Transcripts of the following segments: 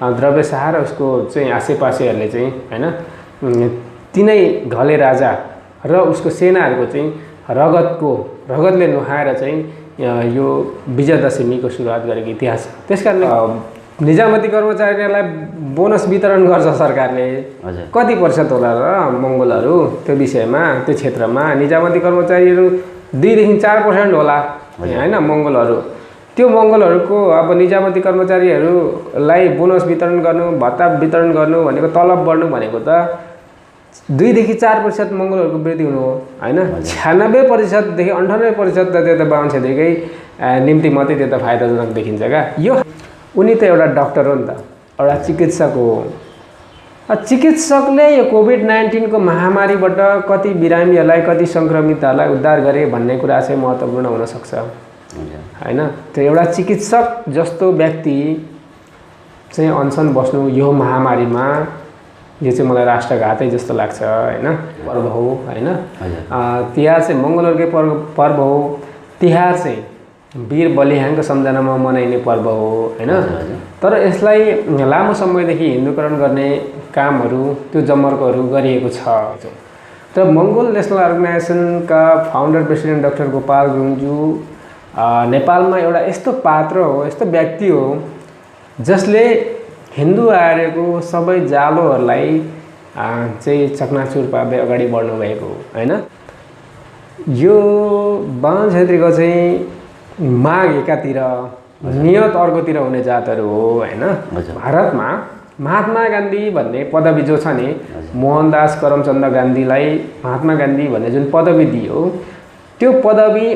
द्रव्यशाह र उसको चाहिँ आसेपासेहरूले चाहिँ हैन तिनै घले राजा र उसको सेनाहरूको चाहिँ रगतले नुहाएर चाहिँ यो विजयदशमीको सुरुवात गरेको इतिहास छ। त्यसकारणले निजामती कर्मचारीहरूलाई बोनस वितरण गर्छ सरकारले। कति प्रतिशत होला र मङ्गोलहरू त्यो विषयमा त्यो क्षेत्रमा निजामती कर्मचारीहरू 2 देखि 4% होला हैन मङ्गोलहरू। त्यो मङ्गोलहरूको अब निजामती कर्मचारीहरूलाई बोनस वितरण गर्नु, भत्ता वितरण गर्नु भनेको, तलब बढ्नु भनेको त 2 देखि 4% मङ्गोलहरूको वृद्धि हुनु हो हैन। 96% देखि 98% त त्यो त बाहुन क्षेत्रीकै निम्ति मात्रै त्यो त फाइदाजनक देखिन्छ क्या। यो उनी त एउटा डाक्टर हो नि त, एउटा चिकित्सक हो। चिकित्सकले यो कोभिड-19 को महामारीबाट कति बिरामीहरूलाई, कति सङ्क्रमितहरूलाई उद्धार गरे भन्ने कुरा चाहिँ महत्त्वपूर्ण हुन सक्छ हैन। त्यो एउटा चिकित्सक जस्तो व्यक्ति चाहिँ अनसन बस्नु यो महामारीमा, यो चाहिँ मलाई राष्ट्रघातै जस्तो लाग्छ हैन। पर्व हो हैन। तिहार चाहिँ मङ्गोलहरूकै पर्व हो। तिहार चाहिँ वीर बलिहाङको सम्झनामा मनाइने पर्व हो हैन। तर यसलाई लामो समयदेखि हिन्दूकरण गर्ने कामहरू, त्यो जमर्कोहरू गरिएको छ। तर मङ्गोल नेसनल अर्गनाइजेसनका फाउन्डर प्रेसिडेन्ट डाक्टर गोपाल गुरुङज्यू नेपालमा एउटा यस्तो पात्र हो, यस्तो व्यक्ति हो जसले हिन्दू आर्यको सबै जालोहरूलाई चाहिँ चकनाचुर पार्दै अगाडि बढ्नु भएको हैन। यो बाहुन क्षेत्रीको चाहिँ माघ एकातिर, नियत अर्कोतिर हुने जातहरू हो हैन। भारतमा महात्मा गान्धी भन्ने पदवी जो छ नि, मोहनदास करमचन्द गान्धीलाई महात्मा गान्धी भन्ने जुन पदवी दियो, त्यो पदवी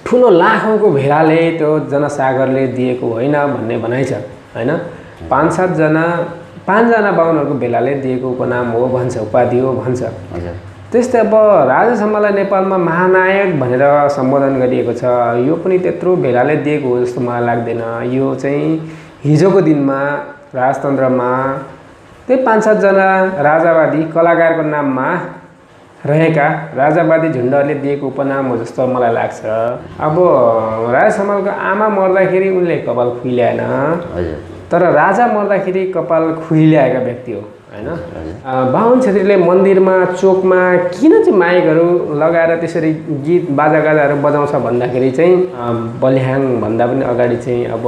ठुलो लाखौँको भेलाले, त्यो जनसागरले दिएको होइन भन्ने भनाइ छ हैन। 5-7 जना बाहुनहरूको भेलाले दिएको उपनाम हो भन्छ, उपाधि हो भन्छ। त्यस्तै अब राजा सम्मालाई नेपालमा महानायक भनेर सम्बोधन गरिएको छ, यो पनि त्यत्रो भेलाले दिएको हो जस्तो मलाई लाग्दैन। यो चाहिँ हिजोको दिनमा राजतन्त्रमा त्यही 5-7 जना राजावादी कलाकारको नाममा रहेका राजावादी झुन्डहरूले दिएको उपनाम हो जस्तो मलाई लाग्छ। अब राजा सम्मालको आमा मर्दाखेरि उनले कपाल खुइल्याएन, तर राजा मर्दाखेरि कपाल खुइल्याएका व्यक्ति हो हैन। बाहुन क्षेत्रीले मन्दिरमा, चोकमा किन चाहिँ माइकहरू लगाएर त्यसरी गीत बाजागाजाहरू बजाउँछ भन्दाखेरि चाहिँ बलिहाङ भन्दा पनि अगाडि चाहिँ अब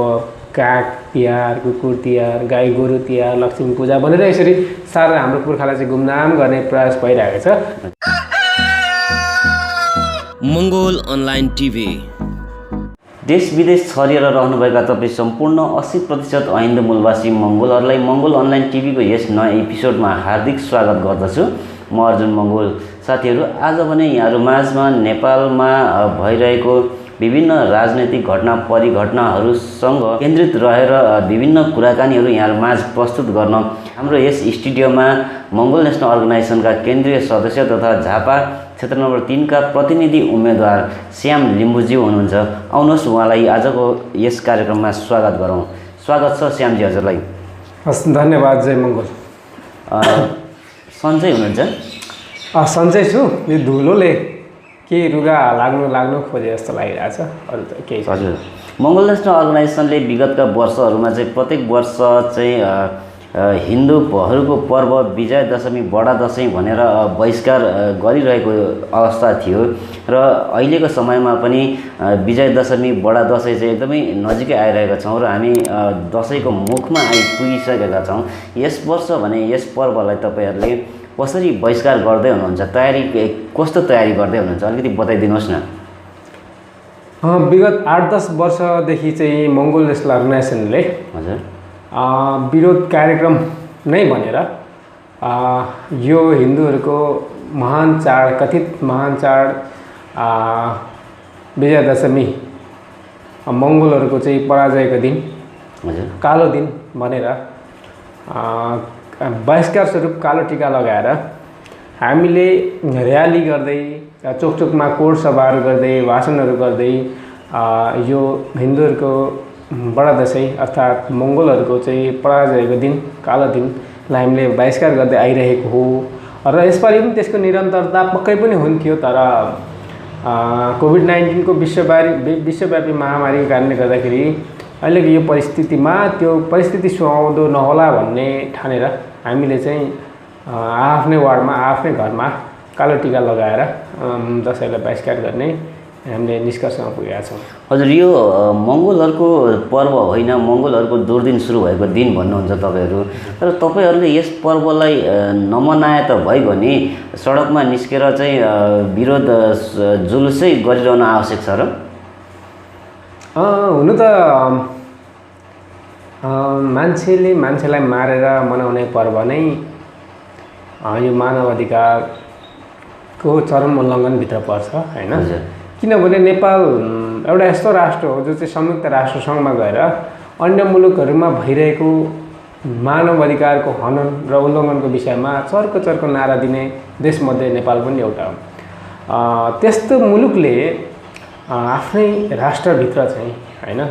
काग तिहार, कुकुर तिहार, गाई गोरु तिहार, लक्ष्मी पूजा भनेर यसरी सारा हाम्रो पुर्खालाई चाहिँ गुमनाम गर्ने प्रयास भइरहेको छ। मङ्गोल अनलाइन टिभी। देश विदेश छरिएर रहनुभएका तपाईँ सम्पूर्ण 80% अहिन्दू मूलवासी मङ्गोलहरूलाई मङ्गोल अनलाइन टिभीको यस नयाँ एपिसोडमा हार्दिक स्वागत गर्दछु। म अर्जुन मङ्गोल। साथीहरू, आज भने यहाँहरू माझमा नेपालमा भइरहेको विभिन्न राजनैतिक घटना परिघटनाहरूसँग केन्द्रित रहेर विभिन्न कुराकानीहरू यहाँहरू माझ प्रस्तुत गर्न हाम्रो यस स्टुडियोमा मङ्गोल नेसनल अर्गनाइजेसनका केन्द्रीय सदस्य तथा झापा क्षेत्र नम्बर 3 का प्रतिनिधि उम्मेदवार श्याम लिम्बुज्यू हुनुहुन्छ। आउनुहोस् उहाँलाई आजको यस कार्यक्रममा स्वागत गरौँ। स्वागत छ श्यामजी हजुरलाई। हस्, धन्यवाद। जय मङ्गोल। सन्चै हुनुहुन्छ? सन्चै छु। यो धुलोले केही रुगा लाग्नु खोजे जस्तो लागिरहेछ, अरू त केही छैन। हजुर, मङ्गोल नेसनल अर्गनाइजेसनले विगतका वर्षहरूमा चाहिँ प्रत्येक वर्ष चाहिँ हिन्दूहरूको पर्व विजय दशमी, बडा दसैँ भनेर बहिष्कार गरिरहेको अवस्था थियो र अहिलेको समयमा पनि विजय दशमी, बडा दसैँ चाहिँ एकदमै नजिकै आइरहेका छौँ र हामी दसैँको मुखमा आइपुगिसकेका छौँ। यस वर्ष भने यस पर्वलाई तपाईँहरूले कसरी बहिष्कार गर्दै हुनुहुन्छ? कस्तो तयारी गर्दै हुनुहुन्छ? अलिकति बताइदिनुहोस् न। विगत 8-10 वर्षदेखि चाहिँ मङ्गोल नेसनल अर्गनाइजेसनले हजुर विरोध कार्यक्रम नै भनेर यो हिन्दूहरूको महान चाड, कथित महान चाड विजयदशमी, मङ्गोलहरूको चाहिँ पराजयको दिन, कालो दिन भनेर बहिष्कार स्वरूप कालो टिका लगाएर हामीले र्याली गर्दै, चोकचोकमा कोड सभाहरू गर्दै, भाषणहरू गर्दै यो हिन्दूहरूको बडा दसैँ अर्थात् मङ्गोलहरूको चाहिँ पराजयको दिन, कालो दिनलाई हामीले बहिष्कार गर्दै आइरहेको हो र यसपालि पनि त्यसको निरन्तरता पक्कै पनि हुन्थ्यो। तर कोभिड-19 को विश्वव्यापी महामारीको कारणले गर्दाखेरि अहिलेको यो परिस्थितिमा त्यो परिस्थिति सुहाउँदो नहोला भन्ने ठानेर हामीले चाहिँ आफ्नै वार्डमा आफ्नै घरमा कालो टिका लगाएर दसैँलाई बहिष्कार गर्ने हामीले निष्कर्षमा पुगेका छौँ। हजुर, यो मङ्गोलहरूको पर्व होइन, मङ्गोलहरूको दुर्दिन सुरु भएको दिन भन्नुहुन्छ तपाईँहरू। तर तपाईँहरूले यस पर्वलाई नमनाए त भइगयो नि, सडकमा निस्केर चाहिँ विरोध जुलुसै गरिरहन आवश्यक छ र? हुनु त मान्छेले मान्छेलाई मारेर मनाउने पर्व नै यो मानव अधिकारको चरम उल्लङ्घनभित्र पर्छ होइन। किनभने नेपाल एउटा यस्तो राष्ट्र हो जो चाहिँ संयुक्त राष्ट्रसङ्घमा गएर अन्य मुलुकहरूमा भइरहेको मानव अधिकारको हनन र उल्लङ्घनको विषयमा चर्को नारा दिने देशमध्ये नेपाल पनि एउटा हो। त्यस्तो मुलुकले आफ्नै राष्ट्रभित्र चाहिँ होइन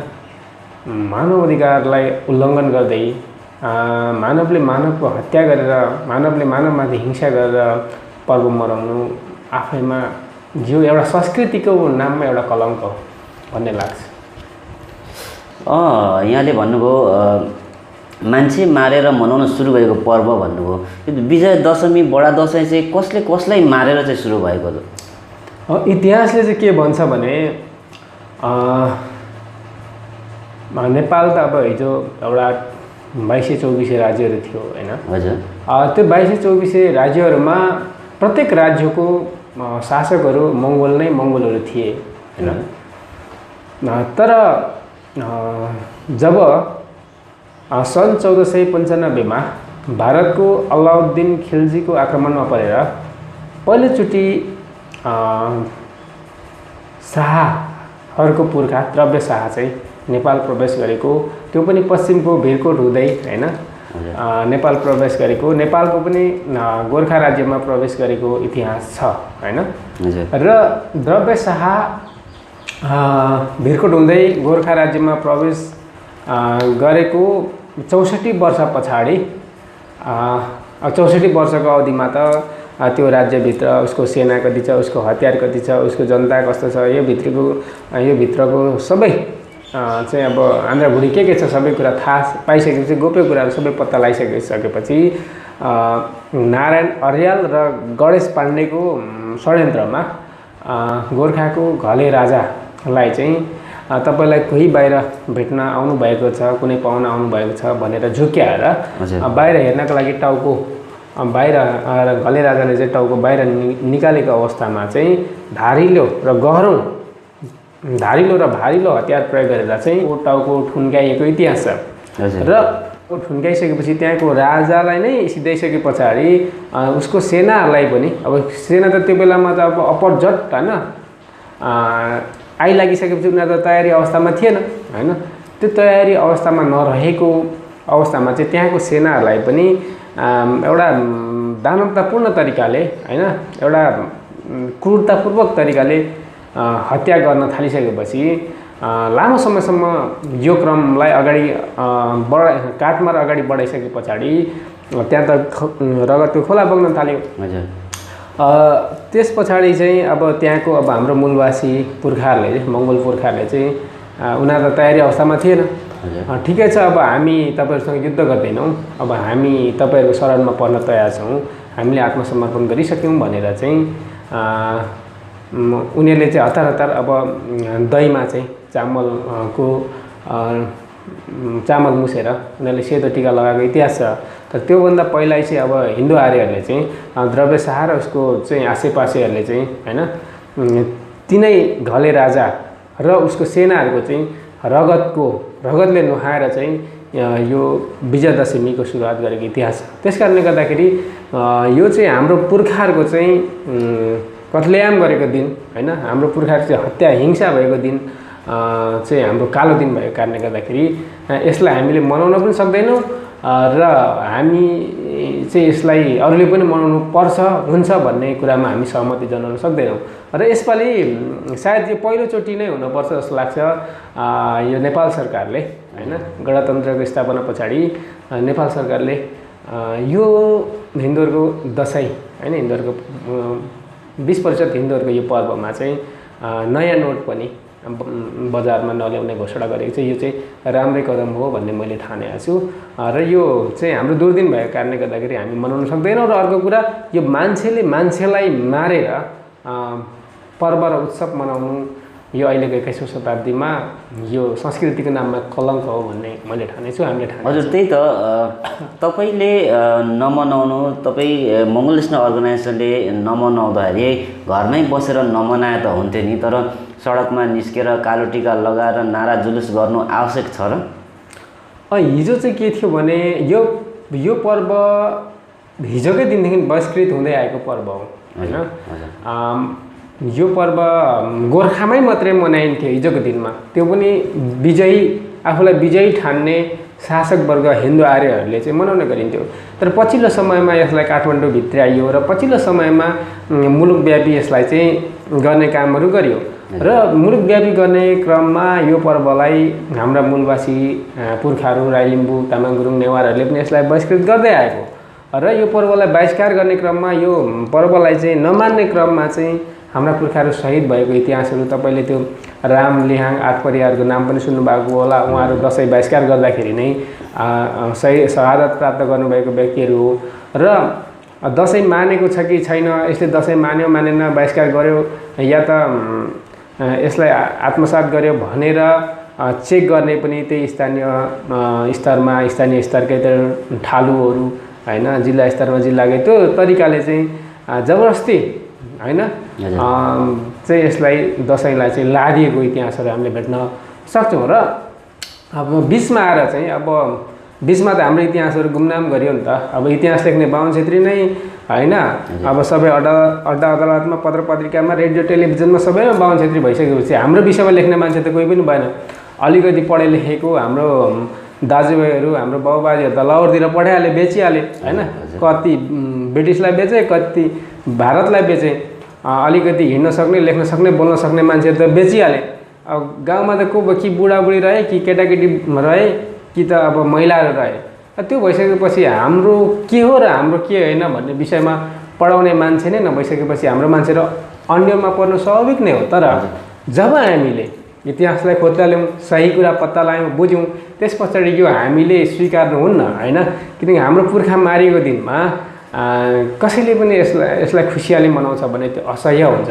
मानव अधिकारलाई उल्लङ्घन गर्दै मानवले मानवको हत्या गरेर मानवले मानवमाथि हिंसा गरेर पर्व मनाउनु आफैमा जो एउटा संस्कृतिको नाममा एउटा कलङ्क हो भन्ने लाग्छ। यहाँले भन्नुभयो मान्छे मारेर मनाउन सुरु भएको पर्व भन्नुभयो। विजय दशमी बडा दसैँ चाहिँ कसले कसलाई मारेर चाहिँ सुरु भएको त? इतिहासले चाहिँ के भन्छ भने नेपाल त अब हिजो एउटा 2224 राज्यहरू थियो होइन। हजुर, त्यो 2224 राज्यहरूमा प्रत्येक राज्यको शासकहरू मङ्गोलहरू थिए होइन। तर जब सन् 1495 भारतको अलाउद्दिन खिल्जीको आक्रमणमा परेर पहिलोचोटि शाहहरूको पुर्खा द्रव्य शाह चाहिँ नेपाल प्रवेश गरेको, त्यो पनि पश्चिमको भिरकोट हुँदै होइन नेपाल प्रवेश गरेको, नेपालको पनि गोर्खा राज्यमा प्रवेश गरेको इतिहास छ होइन। र द्रव्य शाह भिरकोट हुँदै गोर्खा राज्यमा प्रवेश गरेको 64 वर्ष पछाडि 64 वर्षको अवधिमा त त्यो राज्यभित्र उसको सेना कति छ, उसको हतियार कति छ, उसको जनता कस्तो छ, यो भित्रको सबै चाहिँ अब आन्द्रा भुँडी के छ सबै कुरा थाहा पाइसकेपछि, गोप्य कुराहरू सबै पत्ता लगाइसकेपछि नारायण अर्याल र गणेश पाण्डेको षड्यन्त्रमा गोर्खाको घले राजालाई चाहिँ तपाईँलाई कोही बाहिर भेट्न आउनुभएको छ, कुनै पाहुना आउनुभएको छ भनेर झुक्क्याएर बाहिर हेर्नको लागि टाउको बाहिर घले राजाले चाहिँ टाउको बाहिर निकालेको अवस्थामा चाहिँ धारिलो र भारिलो हतियार प्रयोग गरेर चाहिँ ओ टाउको ठुन्काइएको इतिहास छ। र ठुन्काइसकेपछि त्यहाँको राजालाई नै सिधाइसके पछाडि उसको सेनाहरूलाई पनि, अब सेना त त्यो बेलामा त अब अपरझट होइन आइलागिसकेपछि उनीहरू त तयारी अवस्थामा थिएन होइन। त्यो तयारी अवस्थामा नरहेको अवस्थामा चाहिँ त्यहाँको सेनाहरूलाई पनि एउटा दानवतापूर्ण तरिकाले होइन एउटा क्रूरतापूर्वक तरिकाले हत्या गर्न थालिसकेपछि लामो समयसम्म यो क्रमलाई अगाडि काटमार अगाडि बढाइसके पछाडि त्यहाँ त रगतको खोला बग्न थाल्यो। त्यस पछाडि चाहिँ अब त्यहाँको अब हाम्रो मूलवासी पुर्खाहरूले मङ्गोल पुर्खाहरूले चाहिँ उनीहरू त तयारी अवस्थामा थिएन। ठिकै छ, अब हामी तपाईँहरूसँग युद्ध गर्दैनौँ, अब हामी तपाईँहरूको शरणमा पर्न तयार छौँ, हामीले आत्मसमर्पण गरिसक्यौँ भनेर चाहिँ उनीहरूले चाहिँ हतार अब दहीमा चाहिँ चामल मुसेर उनीहरूले सेतो टिका लगाएको इतिहास छ। तर त्योभन्दा पहिला चाहिँ अब हिन्दू आर्यहरूले चाहिँ द्रव्य शाह र उसको चाहिँ आसेपासेहरूले चाहिँ होइन तिनै घले राजा र उसको सेनाहरूको चाहिँ रगतले नुहाएर चाहिँ यो विजय दशमीको सुरुवात गरेको इतिहास छ। त्यस कारणले गर्दाखेरि यो चाहिँ हाम्रो पुर्खाहरूको चाहिँ कत्लेआम गरेको दिन होइन, हाम्रो पुर्खाहरू चाहिँ हत्या हिंसा भएको दिन चाहिँ हाम्रो कालो दिन भएको कारणले गर्दाखेरि यसलाई हामीले मनाउन पनि सक्दैनौँ र हामी चाहिँ यसलाई अरूले पनि मनाउनु पर्छ हुन्छ भन्ने कुरामा हामी सहमति जनाउन सक्दैनौँ। र यसपालि सायद यो पहिलोचोटि नै हुनुपर्छ जस्तो लाग्छ यो नेपाल सरकारले होइन गणतन्त्रको स्थापना पछाडि नेपाल सरकारले यो हिन्दूहरूको दसैँ होइन हिन्दूहरूको 20% हिन्दूहरूको यो पर्वमा चाहिँ नयाँ नोट पनि बजारमा नल्याउने घोषणा गरेको चाहिँ यो चाहिँ राम्रै कदम हो भन्ने मैले ठानेको छु र यो चाहिँ हाम्रो दुर्दिन भएको कारणले गर्दाखेरि हामी मनाउन सक्दैनौँ। र अर्को कुरा यो मान्छेले मान्छेलाई मारेर पर्व र उत्सव मनाउनु यो अहिलेको 21औं शताब्दीमा यो संस्कृतिको नाममा कलङ्क हो भन्ने मैले ठानेछु, हामीले ठाने। हजुर, त्यही त तपाईँले नमनाउनु, तपाईँ मङ्गोल नेसनल अर्गनाइजेसनले नमनाउँदाखेरि घरमै बसेर नमनाए त हुन्थ्यो नि, तर सडकमा निस्केर कालो टिका लगाएर नारा जुलुस गर्नु आवश्यक छ र? हिजो चाहिँ के थियो भने यो पर्व हिजोकै दिनदेखि बहिष्कृत हुँदै आएको पर्व हो होइन। यो पर्व गोर्खामै मात्रै मनाइन्थ्यो हिजोको दिनमा, त्यो पनि विजयी आफूलाई विजयी ठान्ने शासकवर्ग हिन्दू आर्यहरूले चाहिँ मनाउने गरिन्थ्यो। तर पछिल्लो समयमा यसलाई काठमाडौँ भित्र्याइयो र पछिल्लो समयमा मुलुकव्यापी यसलाई चाहिँ गर्ने कामहरू गरियो र मुलुकव्यापी गर्ने क्रममा यो पर्वलाई हाम्रा मूलवासी पुर्खाहरू राई लिम्बू तामाङ गुरुङ नेवारहरूले पनि यसलाई बहिष्कृत गर्दै आएको र यो पर्वलाई बहिष्कार गर्ने क्रममा यो पर्वलाई चाहिँ नमान्ने क्रममा चाहिँ हाम्रा पुर्खाहरू शहीद भएको इतिहासहरू तपाईँले त्यो राम लिहाङ आठ परिवारको नाम पनि सुन्नुभएको होला। उहाँहरू दसैँ बहिष्कार गर्दाखेरि नै शहादत प्राप्त गर्नुभएको व्यक्तिहरू हो र दसैँ मानेको छ कि छैन, यसले दसैँ मान्यो मानेन, बहिष्कार गर्यो या त यसलाई आत्मसात गर्यो भनेर चेक गर्ने पनि त्यही स्थानीय स्तरमा स्थानीय स्तरकै त ठालुहरू होइन, जिल्ला स्तरमा जिल्लाकै त्यो तरिकाले चाहिँ जबरजस्ती होइन चाहिँ यसलाई दसैँलाई चाहिँ लादिएको इतिहासहरू हामीले भेट्न सक्छौँ। र अब बिचमा आएर चाहिँ अब बिचमा त हाम्रो इतिहासहरू गुमनाम गरियो नि त। अब इतिहास लेख्ने बाहुन छेत्री नै होइन, अब सबै अड्डा अदालतमा पत्र पत्रिकामा रेडियो टेलिभिजनमा सबैमा बाहुन छेत्री भइसकेपछि हाम्रो विषयमा लेख्ने मान्छे त कोही पनि भएन। अलिकति पढे लेखेको हाम्रो दाजुभाइहरू हाम्रो बाबुबाजेहरू त लाहोरतिर पठाइहाले, बेचिहाले होइन। कति ब्रिटिसलाई बेचे, कति भारतलाई बेचे। अलिकति हिँड्न सक्ने, लेख्न सक्ने, बोल्न सक्ने मान्छे त बेचिहाले। अब गाउँमा त को कि बुढाबुढी रहे कि केटाकेटी रहे कि त अब महिलाहरू रहे। त्यो भइसकेपछि हाम्रो के हो र हाम्रो के होइन भन्ने विषयमा पढाउने मान्छे नै नभइसकेपछि हाम्रो मान्छेहरू अन्यमा पर्नु स्वाभाविक नै हो। तर जब हामीले इतिहासलाई खोतल्यायौँ, सही कुरा पत्ता लगायौँ, बुझ्यौँ, त्यस पछाडि यो हामीले स्वीकार्नुहुन्न होइन। किनकि हाम्रो पुर्खा मारिएको दिनमा कसैले पनि यसलाई खुसियाली मनाउँछ भने त्यो असह्य हुन्छ।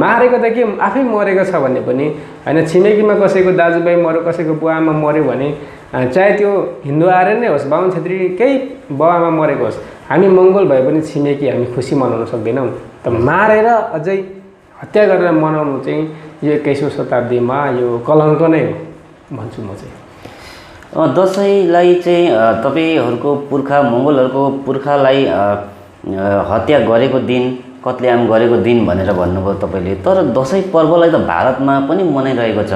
मारेको त के आफै मरेको छ भने पनि होइन, छिमेकीमा कसैको दाजुभाइ मऱ्यो, कसैको बुवामा मऱ्यो भने चाहे त्यो हिन्दू आर्य नै होस्, बाहुन छेत्रीकै बुवामा मरेको होस्, हामी मङ्गोल भए पनि छिमेकी हामी खुसी मनाउन सक्दैनौँ। त मारेर अझै हत्या गरेर मनाउनु चाहिँ यो 21औं शताब्दीमा यो कलङ्क नै हो भन्छु म चाहिँ। दसैँलाई चाहिँ तपाईँहरूको पुर्खा मङ्गोलहरूको पुर्खालाई हत्या गरेको दिन, कत्लेआम गरेको दिन भनेर भन्नुभयो तपाईँले। तर दसैँ पर्वलाई त भारतमा पनि मनाइरहेको छ,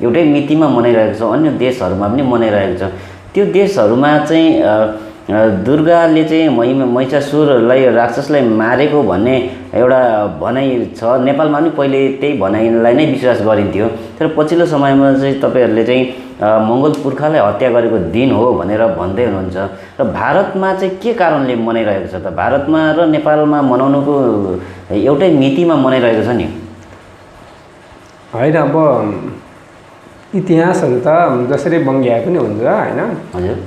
एउटै मितिमा मनाइरहेको छ, अन्य देशहरूमा पनि मनाइरहेको छ। त्यो देशहरूमा चाहिँ दुर्गाले चाहिँ महिषासुरलाई राक्षसलाई मारेको भन्ने एउटा भनाइ छ। नेपालमा पनि पहिले त्यही भनाइलाई नै विश्वास गरिन्थ्यो। तर पछिल्लो समयमा चाहिँ तपाईँहरूले चाहिँ मङ्गोल पुर्खालाई हत्या गरेको दिन हो भनेर भन्दै हुनुहुन्छ। र भारतमा चाहिँ के कारणले मनाइरहेको छ त? भारतमा र नेपालमा मनाउनुको एउटै मितिमा मनाइरहेको छ नि होइन। अब इतिहासहरू त जसरी बङ्ग्या पनि हुन्छ होइन। हजुर,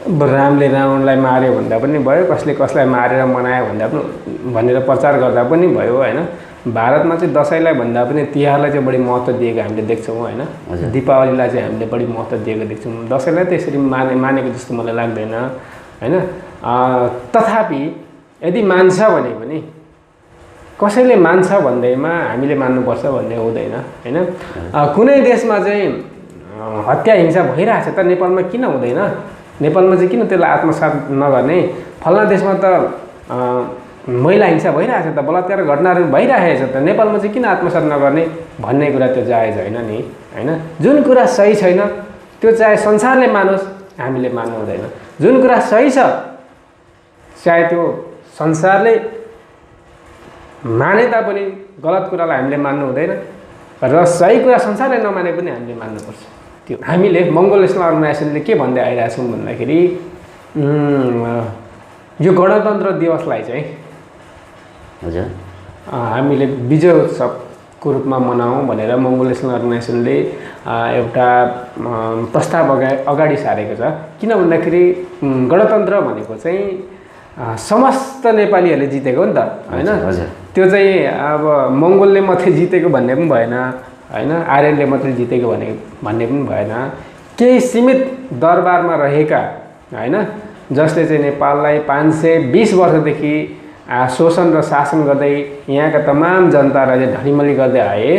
रामले रावणलाई मार्यो भन्दा पनि भयो, कसले कसलाई मारेर मनायो भन्दा पनि भनेर प्रचार गर्दा पनि भयो होइन। भारतमा चाहिँ दसैँलाई भन्दा पनि तिहारलाई चाहिँ बढी महत्त्व दिएको हामीले देख्छौँ होइन। दीपावलीलाई चाहिँ हामीले बढी महत्त्व दिएको देख्छौँ, दसैँलाई त्यसरी मानेको जस्तो मलाई लाग्दैन होइन। तथापि यदि मान्छ भने पनि कसैले मान्छ भन्दैमा हामीले मान्नुपर्छ भन्ने हुँदैन होइन। कुनै देशमा चाहिँ हत्या हिंसा भइरहेछ त नेपालमा किन हुँदैन? नेपालमा चाहिँ किन त्यसलाई आत्मसात नगर्ने? फल्ना देशमा त महिला हिंसा भइरहेछ त, बलात्कार घटनाहरू भइरहेछ त, नेपालमा चाहिँ किन आत्मसात नगर्ने भन्ने कुरा त्यो जायज होइन नि होइन। जुन कुरा सही छैन त्यो चाहे संसारले मानोस्, हामीले मान्नु हुँदैन। जुन कुरा सही छ चाहे त्यो संसारले माने तापनि गलत कुरालाई हामीले मान्नु हुँदैन र सही कुरा संसारले नमाने पनि हामीले मान्नुपर्छ। त्यो हामीले मङ्गोल नेसनल अर्गनाइजेसनले के भन्दै आइरहेछौँ भन्दाखेरि यो गणतन्त्र दिवसलाई चाहिँ हजुर हामीले विजय उत्सव को रूपमा मनाऊँ भनेर मङ्गोल नेसनल अर्गनाइजेसनले एउटा प्रस्ताव अगाडि सारेको छ। किन भन्दाखेरि गणतन्त्र भनेको चाहिँ समस्त नेपालीहरूले जितेको नि त होइन। त्यो चाहिँ अब मङ्गोलले मात्रै जितेको भन्ने पनि भएन होइन, आर्यनले मात्रै जितेको भन्ने पनि भएन। केही सीमित दरबारमा रहेका होइन, जसले चाहिँ नेपाललाई 520 वर्षदेखि शोषण र शासन गर्दै यहाँका तमाम जनतालाई ढलिमली गर्दै आए,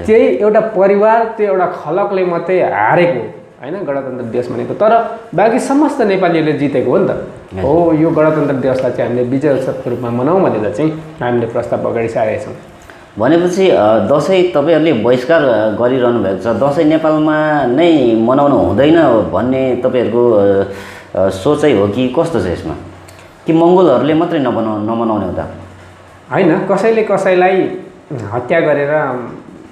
त्यही एउटा परिवार, त्यो एउटा खलकले मात्रै हारेको होइन गणतन्त्र दिवस भनेको। तर बाँकी समस्त नेपालीहरूले जितेको हो नि त। हो, यो गणतन्त्र दिवसलाई चाहिँ हामीले विजय उत्सवको रूपमा मनाऊँ भनेर चाहिँ हामीले प्रस्ताव अगाडि सारेका छौँ। भनेपछि दसैँ तपाईँहरूले बहिष्कार गरिरहनु भएको छ, दसैँ नेपालमा नै मनाउनु हुँदैन भन्ने तपाईँहरूको सोचाइ हो कि कस्तो छ यसमा, कि मङ्गोलहरूले मात्रै नमनाउने हो त? होइन, कसैले कसैलाई हत्या गरेर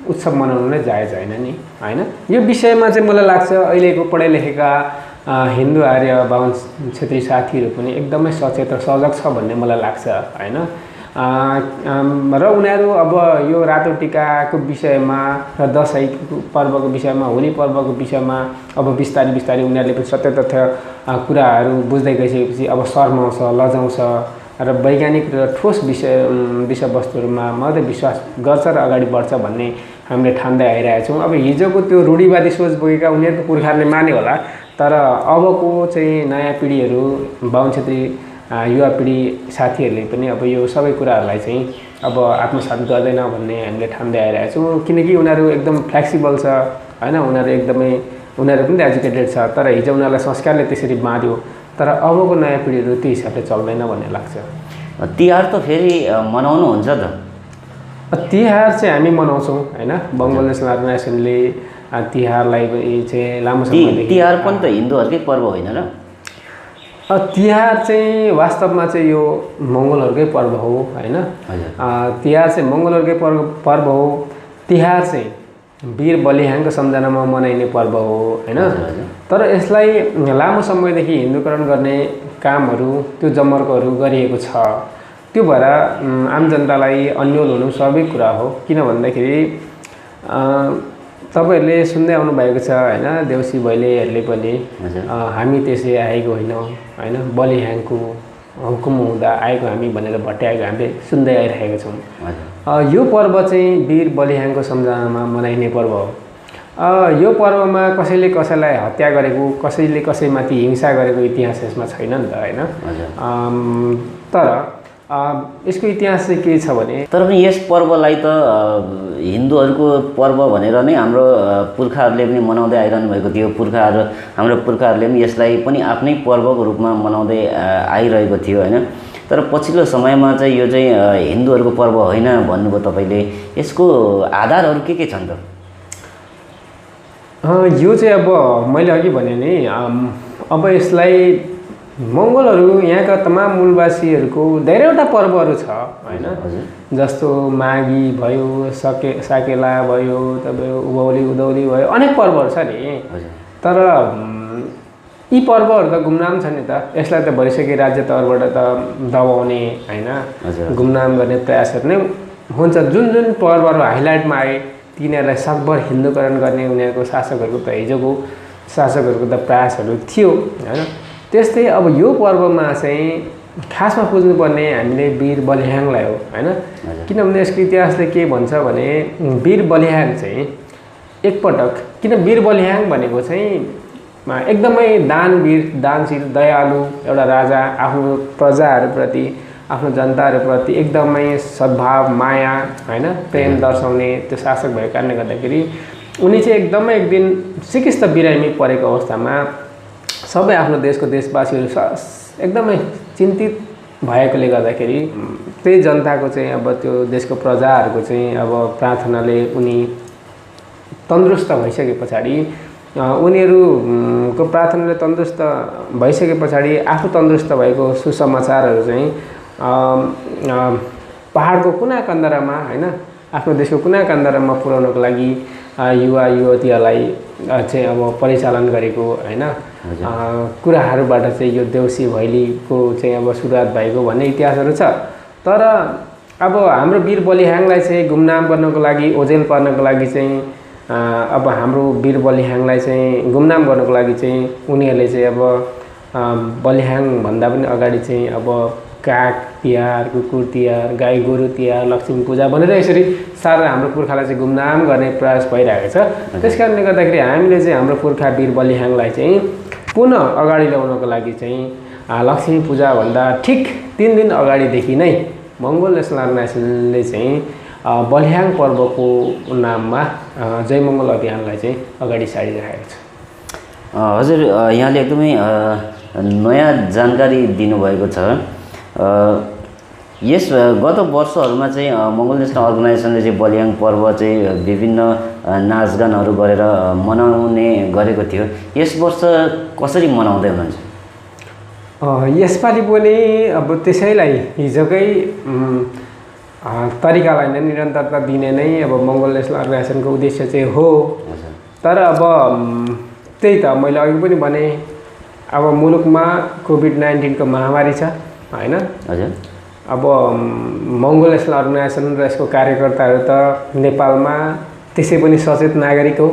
उत्सव मनाउनु नै जायज होइन नि होइन। यो विषयमा चाहिँ मलाई लाग्छ अहिलेको पढे लेखेका हिन्दू आर्य बाहुन क्षेत्रीय साथीहरू पनि एकदमै सचेत र सजग छ भन्ने मलाई लाग्छ होइन। र उनीहरू अब यो रातो टिकाको विषयमा र दसैँ पर्वको विषयमा, होली पर्वको विषयमा अब बिस्तारै बिस्तारै उनीहरूले पनि सत्य तथ्य कुराहरू बुझ्दै गइसकेपछि अब शर्माउँछ, लजाउँछ र वैज्ञानिक र ठोस विषयवस्तुहरूमा मात्रै विश्वास गर्छ र अगाडि बढ्छ भन्ने हामीले ठान्दै आइरहेका छौँ। अब हिजोको त्यो रूढिवादी सोच बोकेका उनीहरूको पुर्खाहरूले माने होला, तर अबको चाहिँ नयाँ पिँढीहरू, बाहुन क्षेत्री युवा पिँढी साथीहरूले पनि अब यो सबै कुराहरूलाई चाहिँ अब आत्मसात गर्दैन भन्ने हामीले ठान्दै आइरहेका छौँ। किनकि उनीहरू एकदम फ्लेक्सिबल छ होइन, उनीहरू पनि एजुकेटेड छ, तर हिजो उनीहरूलाई संस्कारले त्यसरी बाँध्यो, तर अबको नयाँ पिँढीहरू त्यो हिसाबले चल्दैन भन्ने लाग्छ। तिहार त फेरि मनाउनु हुन्छ त? तिहार चाहिँ हामी मनाउँछौँ होइन। बङ्गाल नेसनल अर्गनाइजेसनले तिहारलाई चाहिँ लामो समय, तिहार पनि त हिन्दूहरूकै पर्व होइन र? तिहार चाहिँ वास्तवमा चाहिँ यो मङ्गोलहरूकै पर्व हो होइन। तिहार चाहिँ मङ्गोलहरूकै पर्व हो। तिहार चाहिँ वीर बलिहाङको सम्झनामा मनाइने पर्व हो होइन। तर यसलाई लामो समयदेखि हिन्दूकरण गर्ने कामहरू, त्यो जमर्कोहरू गरिएको छ। त्यो भएर आम जनतालाई अन्यल हुनु स्वाभाविक कुरा हो। किन भन्दाखेरि तपाईँहरूले सुन्दै आउनुभएको छ होइन, देउसी भैलेहरूले पनि हामी त्यसै आएको होइनौँ होइन, बलिहाङको हुकुम हुँदा आएको हामी भनेर भट्याएको हामीले सुन्दै आइरहेका छौँ। यो पर्व चाहिँ वीर बलिहाङको सम्झनामा मनाइने पर्व हो। यो पर्वमा कसैले कसैलाई हत्या गरेको, कसैले कसैमाथि हिंसा गरेको इतिहास यसमा छैन नि त होइन। तर यसको इतिहास चाहिँ के छ भने, तर पनि यस पर्वलाई त हिन्दूहरूको पर्व भनेर नै हाम्रो पुर्खाहरूले पनि मनाउँदै आइरहनु भएको थियो। हाम्रो पुर्खाहरूले पनि यसलाई पनि आफ्नै पर्वको रूपमा मनाउँदै आइरहेको थियो होइन। तर पछिल्लो समयमा चाहिँ यो चाहिँ हिन्दूहरूको पर्व होइन भन्नुभयो तपाईँले, यसको आधारहरू के छन् त? यो चाहिँ अब मैले अघि भने नि, अब यसलाई मङ्गोलहरू यहाँका तमाम मूलवासीहरूको धेरैवटा पर्वहरू छ होइन। जस्तो माघी भयो, साकेला भयो, तपाईँ उँभौली भयो, अनेक पर्वहरू छ नि। तर यी पर्वहरू त गुमनाम छ नि त। यसलाई त भइसक्यो राज्य तहबाट त दबाउने होइन, गुमनाम गर्ने प्रयासहरू नै हुन्छ। जुन जुन पर्वहरू हाइलाइटमा आए तिनीहरूलाई सकभर हिन्दूकरण गर्ने उनीहरूको शासकहरूको त हिजोको शासकहरूको त प्रयासहरू थियो होइन। त्यस्तै अब यो पर्वमा चाहिँ खासमा पुज्नुपर्ने हामीले वीर बलिहाङलाई हो होइन। किनभने यसको इतिहासले के भन्छ भने, वीर बलिहाङ चाहिँ एकपटक, किन वीर बलिहाङ भनेको चाहिँ एकदमै दानवीर, दानशील, दयालु एउटा राजा, आफ्नो प्रजाहरूप्रति, आफ्नो जनताहरूप्रति एकदमै सद्भाव, माया होइन, प्रेम दर्शाउने त्यो शासक भएको कारणले गर्दाखेरि उनी चाहिँ एकदमै एक दिन सिकिस्त बिरामी परेको अवस्थामा सबै आफ्नो देशको देशवासीहरू एकदमै चिन्तित भएकोले गर्दाखेरि त्यही जनताको चाहिँ अब त्यो देशको प्रजाहरूको चाहिँ अब प्रार्थनाले उनी तन्दुरुस्त भइसके पछाडि, उनीहरूको प्रार्थनाले तन्दुरुस्त भइसके पछाडि आफू तन्दुरुस्त भएको सुसमाचारहरू चाहिँ पहाडको कुना कन्दरामा होइन, आफ्नो देशको कुना कन्दरामा पुर्याउनको लागि युवा युवतीहरूलाई चाहिँ अब परिचालन गरेको होइन कुराहरूबाट चाहिँ यो देउसी भैलीको चाहिँ अब सुरुवात भएको भन्ने इतिहासहरू छ। तर अब हाम्रो वीर बलिहाङलाई चाहिँ गुमनाम गर्नको लागि ओझेल पर्नको लागि चाहिँ अब हाम्रो वीर बलिहाङलाई चाहिँ गुमनाम गर्नको लागि चाहिँ उनीहरूले चाहिँ अब बलिहाङ भन्दा पनि अगाडि चाहिँ अब काग तिहार कुकुर तिहार गाई गोरु तिहार लक्ष्मी पूजा भनेर यसरी सारा हाम्रो पुर्खालाई चाहिँ गुमनाम गर्ने प्रयास भइरहेको छ। त्यस कारणले गर्दाखेरि हामीले चाहिँ हाम्रो पुर्खा वीर बलिहाङलाई चाहिँ पुनः अगाडि ल्याउनको लागि चाहिँ लक्ष्मी पूजाभन्दा ठिक 3 दिन अगाडिदेखि नै मङ्गोल नेसनल अर्गनाइजेसनले चाहिँ बलिहाङ पर्वको नाममा जय मङ्गल अभियानलाई चाहिँ अगाडि सारिरहेको छ। हजुर यहाँले एकदमै नयाँ जानकारी दिनुभएको छ। यस गत वर्षहरूमा चाहिँ मङ्गोल नेसनल अर्गनाइजेसनले चाहिँ बलिहाङ पर्व चाहिँ विभिन्न नाचगानहरू गरेर मनाउने गरेको थियो। यस वर्ष कसरी मनाउँदै हुनुहुन्छ? यसपालि पनि अब त्यसैलाई हिजोकै तरिकालाई नै निरन्तरता दिने नै अब मङ्गोल नेसनल अर्गनाइजेसनको उद्देश्य चाहिँ हो। तर अब त्यही त मैले अघि पनि भने अब मुलुकमा कोभिड-19 को महामारी छ हैन। हजुर अब मङ्गोल नेसनल अर्गनाइजेसन र यसको कार्यकर्ताहरू त नेपालमा त्यसै पनि सचेत नागरिक हो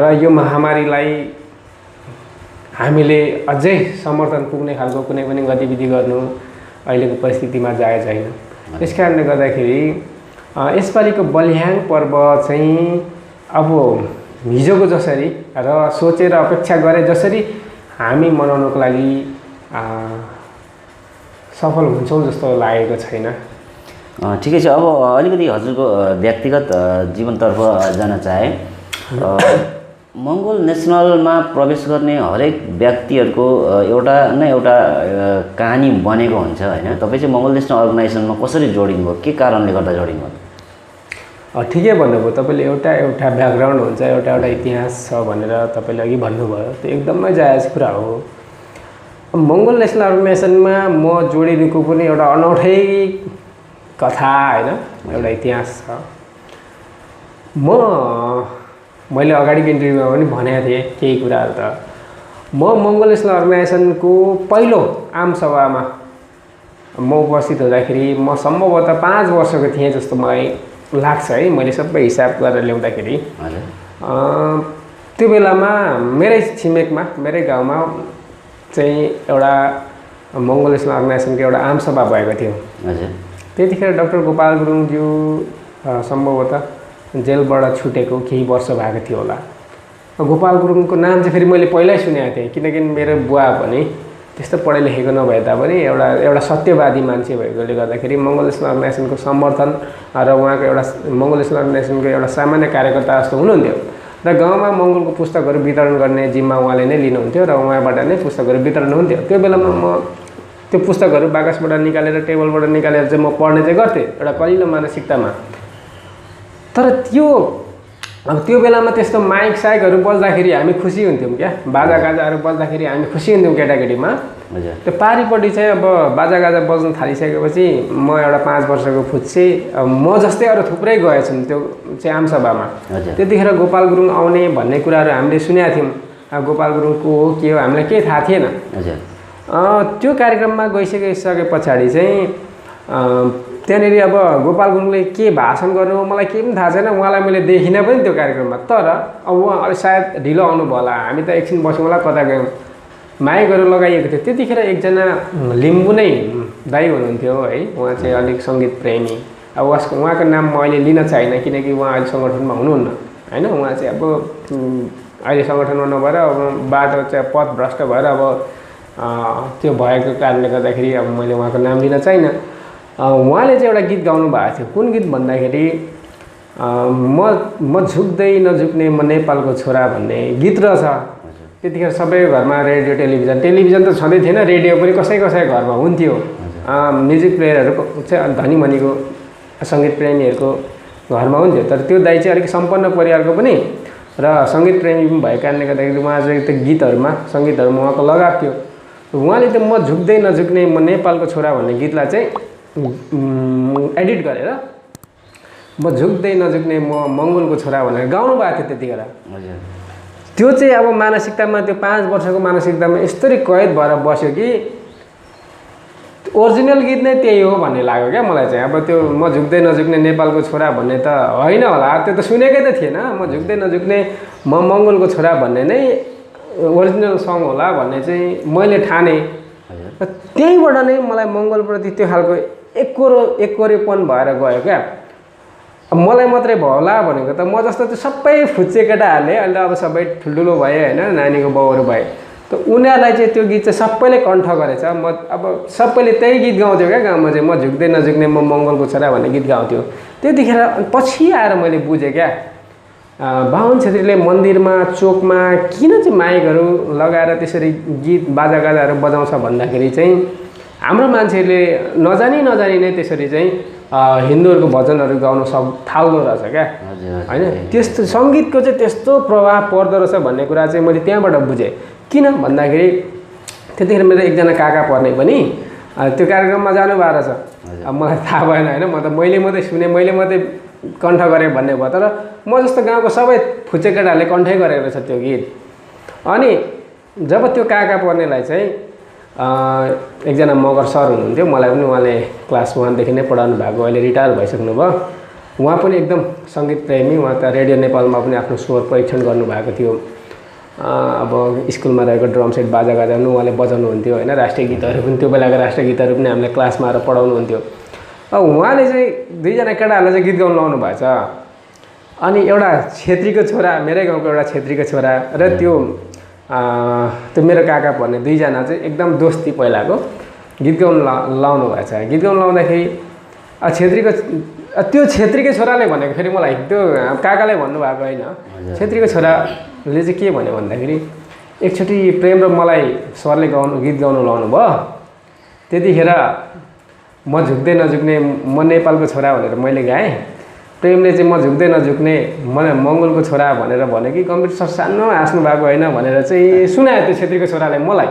र यो महामारीलाई हामीले अझै समर्थन पुग्ने खालको कुनै पनि गतिविधि गर्नु अहिलेको परिस्थितिमा जायज छैन। त्यस कारणले गर्दाखेरि यसपालिको बलिहाङ पर्व चाहिँ अब हिजोको जसरी र सोचेर अपेक्षा गरे जसरी हामी मनाउनको लागि सफल हुन्छौँ जस्तो लागेको छैन। ठिकै छ। अब अलिकति हजुरको व्यक्तिगत जीवनतर्फ जान चाहे, मङ्गोल नेसनलमा प्रवेश गर्ने हरेक व्यक्तिहरूको एउटा न एउटा कहानी बनेको हुन्छ होइन। तपाईँ चाहिँ मङ्गोल नेसनल अर्गनाइजेसनमा कसरी जोडिनुभयो, के कारणले गर्दा जोडिनुभयो? ठिकै भन्नुभयो तपाईँले। एउटा ब्याकग्राउन्ड हुन्छ, एउटा इतिहास छ भनेर तपाईँले अघि भन्नुभयो, त्यो एकदमै जायज कुरा हो। मङ्गोल नेसनल अर्गनाइजेसनमा म जोडिनुको पनि एउटा अनौठै कथा होइन, एउटा इतिहास छ। मैले अगाडिको इन्टरभ्यूमा पनि भनेको थिएँ केही कुराहरू त। म मङ्गोल नेसनल अर्गनाइजेसनको पहिलो आम सभामा म उपस्थित हुँदाखेरि म सम्भवतः 5 वर्षको थिएँ जस्तो मलाई लाग्छ है, मैले सबै हिसाब गरेर ल्याउँदाखेरि। त्यो बेलामा मेरै छिमेकमा मेरै गाउँमा चाहिँ एउटा मङ्गोल नेसनल अर्गनाइजेसनको एउटा आम सभा भएको थियो। त्यतिखेर डाक्टर गोपाल गुरुङज्यू सम्भवतः जेलबाट छुटेको केही वर्ष भएको थियो होला। गोपाल गुरुङको नाम चाहिँ फेरि मैले पहिल्यै सुनेको थिएँ, किनकि मेरो बुवा पनि त्यस्तो पढे लेखेको नभए तापनि एउटा सत्यवादी मान्छे भएकोले गर्दाखेरि मङ्गोल नेसनल अर्गनाइजेसनको समर्थन र उहाँको एउटा मङ्गोल नेसनल अर्गनाइजेसनको एउटा सामान्य कार्यकर्ता जस्तो हुनुहुन्थ्यो र गाउँमा मङ्गोलको पुस्तकहरू वितरण गर्ने जिम्मा उहाँले नै लिनुहुन्थ्यो र उहाँबाट नै पुस्तकहरू वितरण हुन्थ्यो। त्यो बेलामा म त्यो पुस्तकहरू बाकसबाट निकालेर टेबलबाट निकालेर चाहिँ म पढ्ने चाहिँ गर्थेँ एउटा कलिलो मानसिकतामा। तर त्यो बेलामा त्यस्तो माइक साइकहरू बज्दाखेरि हामी खुसी हुन्थ्यौँ क्या, बाजागाजाहरू बज्दाखेरि हामी खुसी हुन्थ्यौँ केटाकेटीमा। त्यो पारिपट्टि चाहिँ अब बाजागाजा बज्न थालिसकेपछि म एउटा 5 वर्षको फुच्चे, म जस्तै अरू थुप्रै गएछन् त्यो चाहिँ आमसभामा। त्यतिखेर गोपाल गुरुङ आउने भन्ने कुराहरू हामीले सुनेका थियौँ। गोपाल गुरुङ को हो के हो हामीलाई केही थाहा थिएन। त्यो कार्यक्रममा गइसके पछाडि चाहिँ त्यहाँनिर अब गोपाल गुरुङले के भाषण गर्नु मलाई केही पनि थाहा छैन, उहाँलाई मैले देखिनँ पनि त्यो कार्यक्रममा। तर अब उहाँ अलिक सायद ढिलो आउनुभयो होला, हामी त एकछिन बस्यौँ होला, कता गयौँ, माइकहरू लगाइएको थियो। त्यतिखेर एकजना लिम्बू नै दाइ हुनुहुन्थ्यो है, उहाँ चाहिँ अलिक सङ्गीत प्रेमी। अब उहाँको नाम म अहिले लिन चाहिनँ किनकि उहाँ अहिले सङ्गठनमा हुनुहुन्न होइन। उहाँ चाहिँ अब अहिले सङ्गठनमा नभएर अब बाटो चाहिँ पथ भ्रष्ट भएर अब त्यो भएको कारणले गर्दाखेरि अब मैले उहाँको नाम लिन चाहिनँ। उहाँले चाहिँ एउटा गीत गाउनु भएको थियो। कुन गीत भन्दाखेरि म झुक्दै नझुक्ने म नेपालको छोरा भन्ने गीत रहेछ। त्यतिखेर सबैको घरमा रेडियो टेलिभिजन त छँदै थिएन, रेडियो पनि कसैको घरमा हुन्थ्यो। म्युजिक प्लेयरहरूको चाहिँ धनी मनीको सङ्गीत प्रेमीहरूको घरमा हुन्थ्यो। तर त्यो दाइ चाहिँ अलिक सम्पन्न परिवारको पनि र सङ्गीत प्रेमी पनि भएको कारणले गर्दाखेरि उहाँ चाहिँ त्यो गीतहरूमा सङ्गीतहरूमा उहाँको लगाव थियो। उहाँले त म झुक्दै नझुक्ने म नेपालको छोरा भन्ने गीतलाई चाहिँ एडिट गरेर म झुक्दै नझुक्ने म मङ्गोलको छोरा भनेर गाउनु भएको थियो त्यतिखेर। त्यो चाहिँ अब मानसिकतामा त्यो 5 वर्षको मानसिकतामा यस्तरी कैद भएर बस्यो कि ओरिजिनल गीत नै त्यही हो भन्ने लाग्यो क्या मलाई चाहिँ। अब त्यो म झुक्दै नझुक्ने नेपालको छोरा भन्ने त होइन होला, त्यो त सुनेकै त थिएन। म झुक्दै नझुक्ने म मङ्गोलको छोरा भन्ने नै ओरिजिनल सङ होला भन्ने चाहिँ मैले ठाने। त्यहीँबाट नै मलाई मङ्गोलप्रति त्यो खालको एककोरेपन भएर गयो क्या। अब मलाई मात्रै भयो होला भनेको त, म जस्तो त्यो सबै फुच्चे केटाहरूले अहिले अब सबै ठुल्ठुलो भए होइन, नानीको बाउहरू भए, त उनीहरूलाई चाहिँ त्यो गीत चाहिँ सबैले कण्ठ गरेछ। म अब सबैले त्यही गीत गाउँथ्यो क्या गाउँमा चाहिँ, म झुक्दै नझुक्ने म मङ्गोलको छोरा भन्ने गीत गाउँथ्यो। त्यतिखेर पछि आएर मैले बुझेँ क्या, बाहुन छेत्रीले मन्दिरमा चोकमा किन चाहिँ माइकहरू लगाएर त्यसरी गीत बाजागाजाहरू बजाउँछ भन्दाखेरि चाहिँ हाम्रो मान्छेहरूले नजानी नै त्यसरी चाहिँ हिन्दूहरूको भजनहरू गाउन थाल्दो रहेछ क्या होइन। त्यस्तो सङ्गीतको चाहिँ त्यस्तो प्रभाव पर्दो रहेछ भन्ने कुरा चाहिँ मैले त्यहाँबाट बुझेँ। किन भन्दाखेरि त्यतिखेर मेरो एकजना काका पर्ने पनि त्यो कार्यक्रममा जानुभएको रहेछ। अब मलाई थाहा भएन होइन, म त मैले मात्रै सुने, मैले मात्रै कण्ठ गरेँ भन्ने भयो। तर म जस्तो गाउँको सबै फुच्चे केटाहरूले कण्ठै गरेको रहेछ त्यो गीत। अनि जब त्यो काका पर्नेलाई चाहिँ एकजना मगर सर हुनुहुन्थ्यो, मलाई पनि उहाँले क्लास 1 देखि नै पढाउनु भएको, अहिले रिटायर भइसक्नु भयो। उहाँ पनि एकदम सङ्गीत प्रेमी, उहाँ त रेडियो नेपालमा पनि आफ्नो स्वर परीक्षण गर्नुभएको थियो। अब स्कुलमा रहेको ड्रम सेट बाजागाजा पनि उहाँले बजाउनुहुन्थ्यो होइन। राष्ट्रिय गीतहरू पनि त्यो बेलाको राष्ट्रिय गीतहरू पनि हामीले क्लासमा आएर पढाउनुहुन्थ्यो। अब उहाँले चाहिँ दुईजना केटाहरूलाई चाहिँ गीत गाउनु लाउनु भएछ। अनि एउटा छेत्रीको छोरा, मेरै गाउँको एउटा छेत्रीको छोरा र त्यो मेरो काका भन्ने दुईजना चाहिँ एकदम दोस्ती पहिलाको गीत गाउनु लाउनु भएछ। गीत गाउनु लाउँदाखेरि त्यो छेत्रीकै छोराले भनेको, फेरि मलाई त्यो काकाले भन्नुभएको होइन, छेत्रीको छोराले चाहिँ के भन्यो भन्दाखेरि एकचोटि प्रेम र मलाई सरले गीत गाउनु लाउनु भयो। त्यतिखेर म झुक्दै नझुक्ने म नेपालको छोरा भनेर मैले गाएँ। प्रेमले चाहिँ म झुक्दै नझुक्ने मलाई मङ्गोलको छोरा भनेर भन्यो कि गम्भीर सर सानो हाँस्नु भएको होइन भनेर चाहिँ सुनायो त्यो छेत्रीको छोराले मलाई।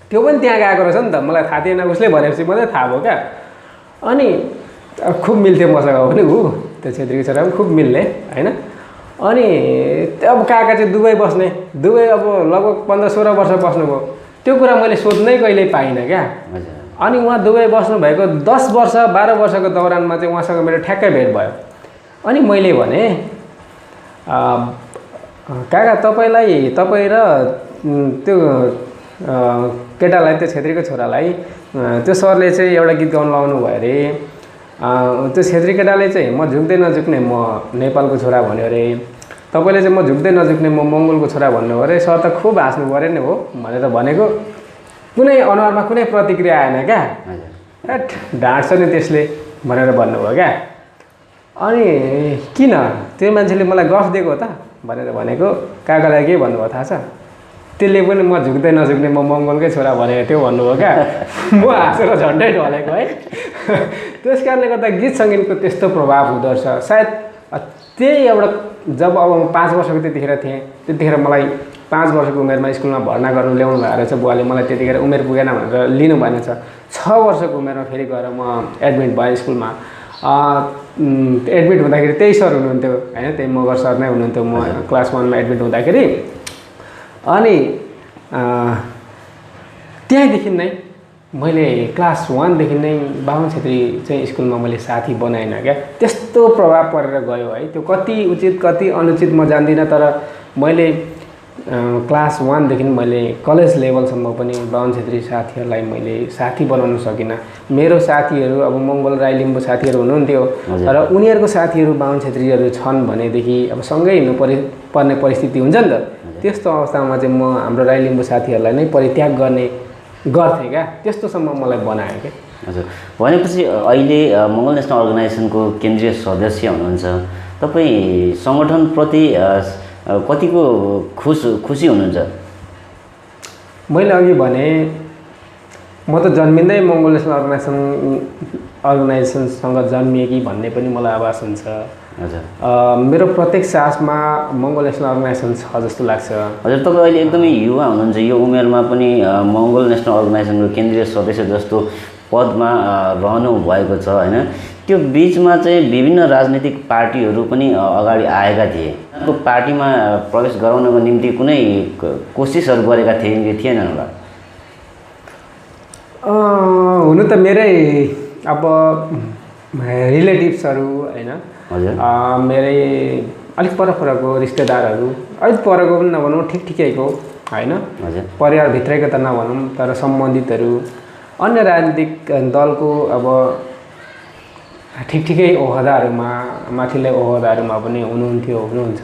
त्यो पनि त्यहाँ गएको रहेछ नि त, मलाई थाहा थिएन, उसले भनेपछि मात्रै थाहा भयो क्या। अनि खुब मिल्थ्यो मसँग पनि ऊ, त्यो छेत्रीको छोरा पनि खुब मिल्ने होइन। अनि अब काका चाहिँ दुबई बस्ने, दुबई अब लगभग 15-16 वर्ष बस्नुभयो। त्यो कुरा मैले सोध्नै कहिल्यै पाइनँ क्या। अनि उहाँ दुबई बस्नुभएको 10 वर्ष 12 वर्षको दौरानमा चाहिँ उहाँसँग मेरो ठ्याक्कै भेट भयो। अनि मैले भने काका तपाईँ र त्यो केटालाई, त्यो छेत्रीको छोरालाई त्यो सरले चाहिँ एउटा गीत गाउनु लाउनु भयो अरे। त्यो छेत्री केटाले चाहिँ म झुक्दै नझुक्ने म नेपालको छोरा भन्यो अरे, तपाईँले चाहिँ म झुक्दै नझुक्ने म मङ्गोलको छोरा भन्नु अरे। सर त खुब हाँस्नु पऱ्यो नि हो भनेर भनेको, कुनै अनुहारमा कुनै प्रतिक्रिया आएन क्या। ढाँट्छ नि त्यसले भनेर भन्नुभयो क्या। अनि किन त्यो मान्छेले मलाई गफ दिएको हो त भनेर भनेको, काकालाई के भन्नुभयो थाहा छ? त्यसले पनि म झुक्दै नझुक्ने म मङ्गोलकै छोरा भनेको थियो भन्नुभयो क्या। म हाँसेर झन्डै ढलेको है। त्यस कारणले गर्दा गीत सङ्गीतको त्यस्तो प्रभाव हुँदो रहेछ सायद। त्यही एउटा जब अब म 5 वर्षको त्यतिखेर थिएँ, त्यतिखेर मलाई 5 वर्षको उमेरमा स्कुलमा भर्ना गर्नु ल्याउनु भएको रहेछ बुवाले। मलाई त्यतिखेर उमेर पुगेन भनेर लिनु भएन छ। 6 वर्षको उमेरमा फेरि गएर म एडमिट भएँ स्कुलमा। एडमिट हुँदाखेरि त्यही सर हुनुहुन्थ्यो होइन, त्यही मगर सर नै हुनुहुन्थ्यो म क्लास 1मा एडमिट हुँदाखेरि। अनि त्यहीँदेखि नै मैले क्लास 1 देखि नै बाहुन छेत्री चाहिँ स्कुलमा मैले साथी बनाएन क्या। त्यस्तो प्रभाव परेर गयो है। त्यो कति उचित कति अनुचित म जान्दिनँ, तर मैले क्लास 1 देखि मैले कलेज लेभलसम्म पनि बाहुन छेत्री साथीहरूलाई मैले साथी बनाउन सकिनँ। मेरो साथीहरू अब मङ्गोल राई लिम्बू साथीहरू हुनुहुन्थ्यो, र उनीहरूको साथीहरू बाहुन छेत्रीहरू छन् भनेदेखि अब सँगै हिँड्नु पर्ने परिस्थिति हुन्छ नि त। त्यस्तो अवस्थामा चाहिँ म हाम्रो राई लिम्बू साथीहरूलाई नै परित्याग गर्थेँ क्या। त्यस्तोसम्म मलाई बनायो क्या। हजुर, भनेपछि अहिले मङ्गोल नेसनल अर्गनाइजेसनको केन्द्रीय सदस्य हुनुहुन्छ तपाईँ। सङ्गठनप्रति कतिको खुसी हुनुहुन्छ? मैले अघि भने म त जन्मिँदै मङ्गोल नेसनल अर्गनाइजेसनसँग जन्मिएँ कि भन्ने पनि मलाई आभास हुन्छ। हजुर, मेरो प्रत्येक सासमा मङ्गोल नेसनल अर्गनाइजेसन छ जस्तो लाग्छ। हजुर, तपाईँ अहिले एकदमै युवा हुनुहुन्छ, यो उमेरमा पनि मङ्गोल नेसनल अर्गनाइजेसनको केन्द्रीय सदस्य जस्तो पदमा रहनु भएको छ होइन। त्यो बिचमा चाहिँ विभिन्न राजनीतिक पार्टीहरू पनि अगाडि आएका थिए। त्यो पार्टीमा प्रवेश गराउनको निम्ति कुनै कोसिसहरू गरेका थिए कि थिएनन् होला? हुनु त मेरै अब रिलेटिभ्सहरू होइन हजुर मेरै अलिक परको रिश्तेदारहरू अलिक परको पनि नभनौँ ठिकठिकैको होइन हजुर परिवारभित्रैको त नभनौँ तर सम्बन्धितहरू अन्य राजनीतिक दलको अब ठिकठिकै ओहदाहरूमा माथिल्लो ओहदाहरूमा पनि हुनुहुन्छ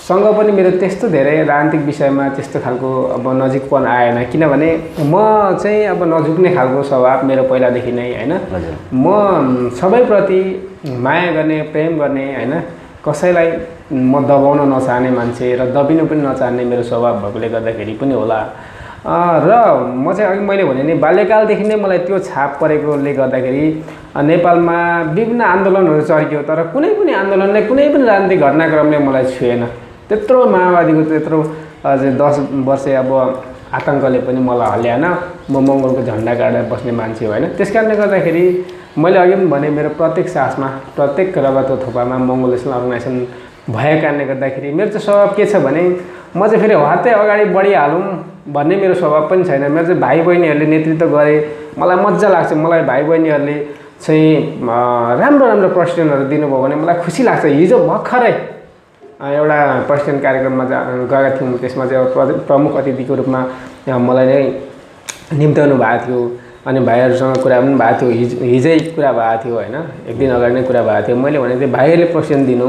उहाँहरूसँग पनि मेरो त्यस्तो धेरै राजनीतिक विषयमा त्यस्तो खालको अब नजिकपन आएन किनभने म चाहिँ अब नझुक्ने खालको स्वभाव मेरो पहिलादेखि नै होइन म सबैप्रति माया गर्ने प्रेम गर्ने होइन कसैलाई म दबाउन नचाहने मान्छे र दबिनु पनि नचाहने मेरो स्वभाव भएकोले गर्दाखेरि पनि होला र म चाहिँ अघि मैले भने नि बाल्यकालदेखि नै मलाई त्यो छाप परेकोले गर्दाखेरि नेपालमा विभिन्न आन्दोलनहरू चर्कियो तर कुनै पनि आन्दोलनले कुनै पनि राजनीतिक घटनाक्रमले मलाई छुएन त्यत्रो माओवादीको त्यत्रो अझै 10 वर्ष अब आतङ्कले पनि मलाई हल्याएन म मङ्गोलको झन्डा गाडेर बस्ने मान्छे होइन त्यस कारणले गर्दाखेरि मैले अघि पनि भने मेरो प्रत्येक सासमा प्रत्येक रगतको थोपामा मङ्गोल नेसनल अर्गनाइजेसन भएको कारणले गर्दाखेरि मेरो चाहिँ स्वभाव के छ भने म चाहिँ फेरि हत्तै अगाडि बढिहालौँ भन्ने मेरो स्वभाव पनि छैन मेरो चाहिँ भाइ बहिनीहरूले नेतृत्व गरे मलाई मजा लाग्छ मलाई भाइ बहिनीहरूले चाहिँ राम्रो राम्रो प्रश्नहरू दिनुभयो भने मलाई खुसी लाग्छ हिजो भर्खरै एउटा प्रशिक्षण कार्यक्रममा गएका थियौँ त्यसमा चाहिँ प्रमुख अतिथिको रूपमा मलाई नै निम्त्याउनु भएको थियो अनि भाइहरूसँग कुरा पनि भएको थियो हिजै कुरा भएको थियो होइन एक दिन अगाडि नै कुरा भएको थियो मैले भनेको थिएँ भाइहरूले प्रशिक्षण दिनु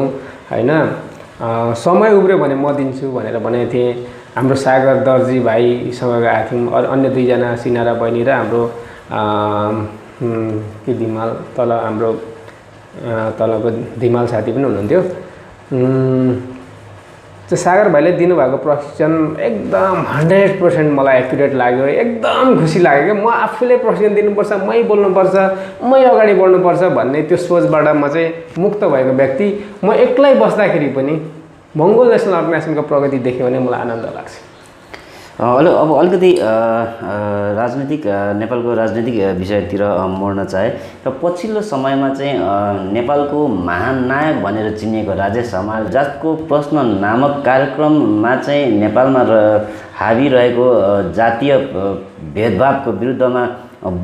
होइन समय उब्रियो भने म दिन्छु भनेर भनेको थिएँ हाम्रो सागर दर्जी भाइसँग गएका थियौँ अरू अन्य दुईजना सिनारा बहिनी र हाम्रो के धिमाल तल हाम्रो तलको धिमाल साथी पनि हुनुहुन्थ्यो त्यो सागर भाइले दिनुभएको प्रशिक्षण एकदम 100% मलाई एक्युरेट लाग्यो एकदम खुसी लाग्यो क्या म आफूले प्रशिक्षण दिनुपर्छ मै बोल्नुपर्छ मै अगाडि बढ्नुपर्छ भन्ने त्यो सोचबाट म चाहिँ मुक्त भएको व्यक्ति म एक्लै बस्दाखेरि पनि मङ्गोल नेसनल अर्गनाइजेसनको प्रगति देख्यो भने मलाई आनन्द लाग्छ अब अलिकति राजनीतिक नेपालको राजनीतिक विषयतिर मोड्न चाहे र पछिल्लो समयमा चाहिँ नेपालको महानायक भनेर चिनिएको राजेश हमाल जातको प्रश्न नामक कार्यक्रममा चाहिँ नेपालमा हावी रहेको जातीय भेदभावको विरुद्धमा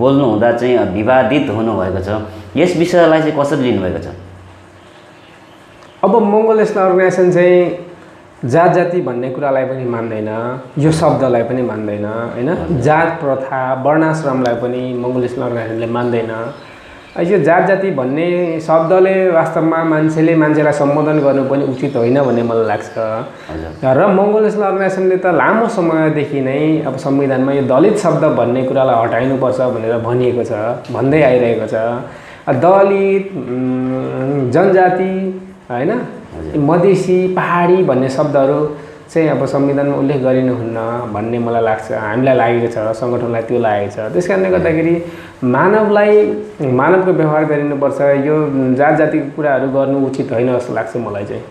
बोल्नु हुँदा चाहिँ विवादित हुनुभएको छ यस विषयलाई चाहिँ कसरी लिनुभएको छ अब मङ्गोल नेसनल अर्गनाइजेसन चाहिँ जात जाति भन्ने कुरालाई पनि मान्दैन यो शब्दलाई पनि मान्दैन होइन जात प्रथा वर्णाश्रमलाई पनि मङ्गोल नेसनल अर्गनाइजेसनले मान्दैन यो जात जाति भन्ने शब्दले वास्तवमा मान्छेलाई सम्बोधन गर्नु पनि उचित होइन भन्ने मलाई लाग्छ र मङ्गोल नेसनल अर्गनाइजेसनले त लामो समयदेखि नै अब संविधानमा यो दलित शब्द भन्ने कुरालाई हटाइनुपर्छ भनेर भनिएको छ भन्दै आइरहेको छ दलित जनजाति होइन मधेसी पहाडी भन्ने शब्दहरू चाहिँ अब संविधानमा उल्लेख गरिनुहुन्न भन्ने मलाई लाग्छ हामीलाई लागेको छ सङ्गठनलाई त्यो लागेको छ त्यस कारणले गर्दाखेरि मानवको व्यवहार गरिनुपर्छ यो जात जातिको कुराहरू गर्नु उचित होइन जस्तो लाग्छ मलाई चाहिँ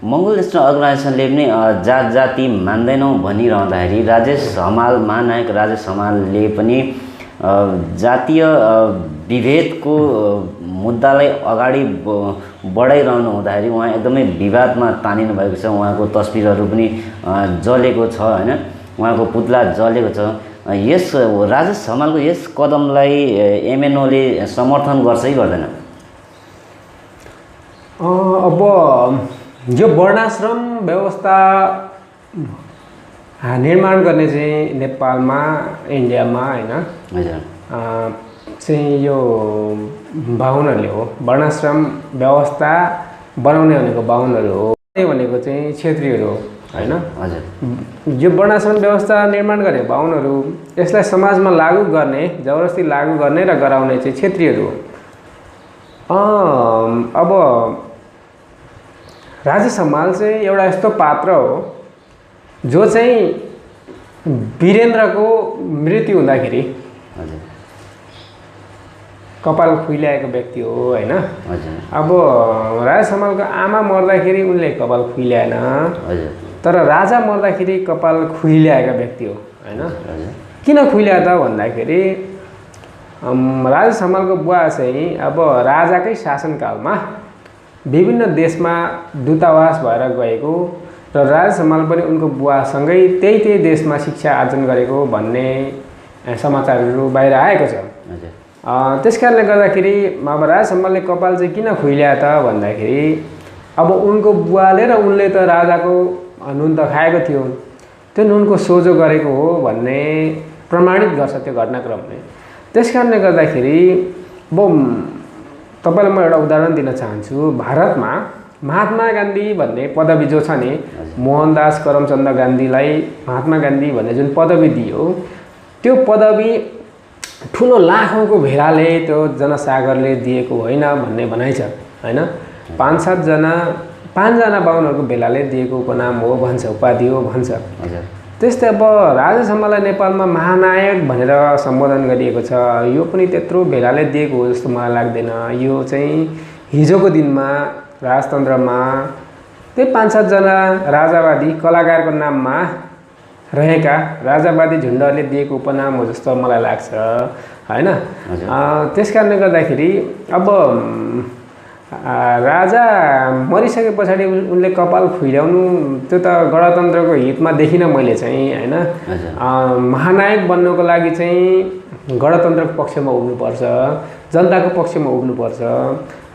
मङ्गोल नेसनल अर्गनाइजेसनले पनि जात जाति मान्दैनौँ भनिरहँदाखेरि राजेश हमाल महानायक राजेश हमालले पनि जातीय विभेदको मुद्दालाई अगाडि बढाइरहनु हुँदाखेरि उहाँ एकदमै विवादमा तानिनु भएको छ उहाँको तस्बिरहरू पनि जलेको छ होइन उहाँको पुतला जलेको छ यस राजेश हमालको यस कदमलाई एमएनओले समर्थन गर्छ कि गर्दैन अब यो वर्णाश्रम व्यवस्था निर्माण गर्ने चाहिँ नेपालमा इन्डियामा होइन चाहिँ यो बाहुनहरूले हो वर्णाश्रम व्यवस्था बनाउने भनेको बाहुनहरू हो भनेको चाहिँ क्षेत्रीयहरू हो होइन यो वर्णाश्रम व्यवस्था निर्माण गर्ने बाहुनहरू यसलाई समाजमा लागू गर्ने जबरजस्ती लागू गर्ने र गराउने चाहिँ क्षेत्रीयहरू हो अब राजेश हमाल चाहिँ एउटा यस्तो पात्र हो जो चाहिँ वीरेन्द्रको मृत्यु हुँदाखेरि कपाल खुइल्याएको व्यक्ति हो होइन अब राजेश हमालको आमा मर्दाखेरि उनले कपाल खुइल्याएन तर राजा मर्दाखेरि कपाल खुइल्याएका व्यक्ति हो होइन किन खुइल्या त भन्दाखेरि राजेश हमालको बुवा चाहिँ अब राजाकै शासनकालमा विभिन्न देशमा दूतावास भएर गएको र राजेश हमाल पनि उनको बुवासँगै त्यही देशमा शिक्षा आर्जन गरेको भन्ने समाचारहरू बाहिर आएको छ। त्यस कारणले गर्दाखेरि अब राजेश हमालले कपाल चाहिँ किन खुइल्या त भन्दाखेरि अब उनको बुवाले र उनले त राजाको नुन त खाएको थियो, त्यो नुनको सोझो गरेको हो भन्ने प्रमाणित गर्छ त्यो घटनाक्रमले। त्यस कारणले गर्दाखेरि अब तपाईँलाई म एउटा उदाहरण दिन चाहन्छु। भारतमा महात्मा गान्धी भन्ने पदवी जो छ नि, मोहनदास करमचन्द गान्धीलाई महात्मा गान्धी भन्ने जुन पदवी दियो, त्यो पदवी ठुलो लाखौँको भेलाले त्यो जनसागरले दिएको होइन भन्ने भनाइ छ होइन। 5-7जना बाहुनहरूको भेलाले दिएको उपनाम हो भन्छ, उपाधि हो भन्छ। त्यस्तै अब राजेश हमाललाई नेपालमा महानायक भनेर सम्बोधन गरिएको छ, यो पनि त्यत्रो भेलाले दिएको हो जस्तो मलाई लाग्दैन। यो चाहिँ हिजोको दिनमा राजतन्त्रमा त्यही 5-7जना राजावादी कलाकारको नाममा रहेका राजावादी झुन्डहरूले दिएको उपनाम हो जस्तो मलाई लाग्छ होइन। त्यस कारणले गर्दाखेरि अब राजा मरिसके पछाडि उनले कपाल खुइल्याउनु त्यो त गणतन्त्रको हितमा देखिनँ मैले चाहिँ होइन। महानायक बन्नको लागि चाहिँ गणतन्त्रको पक्षमा उभिनुपर्छ, जनताको पक्षमा उभिनुपर्छ,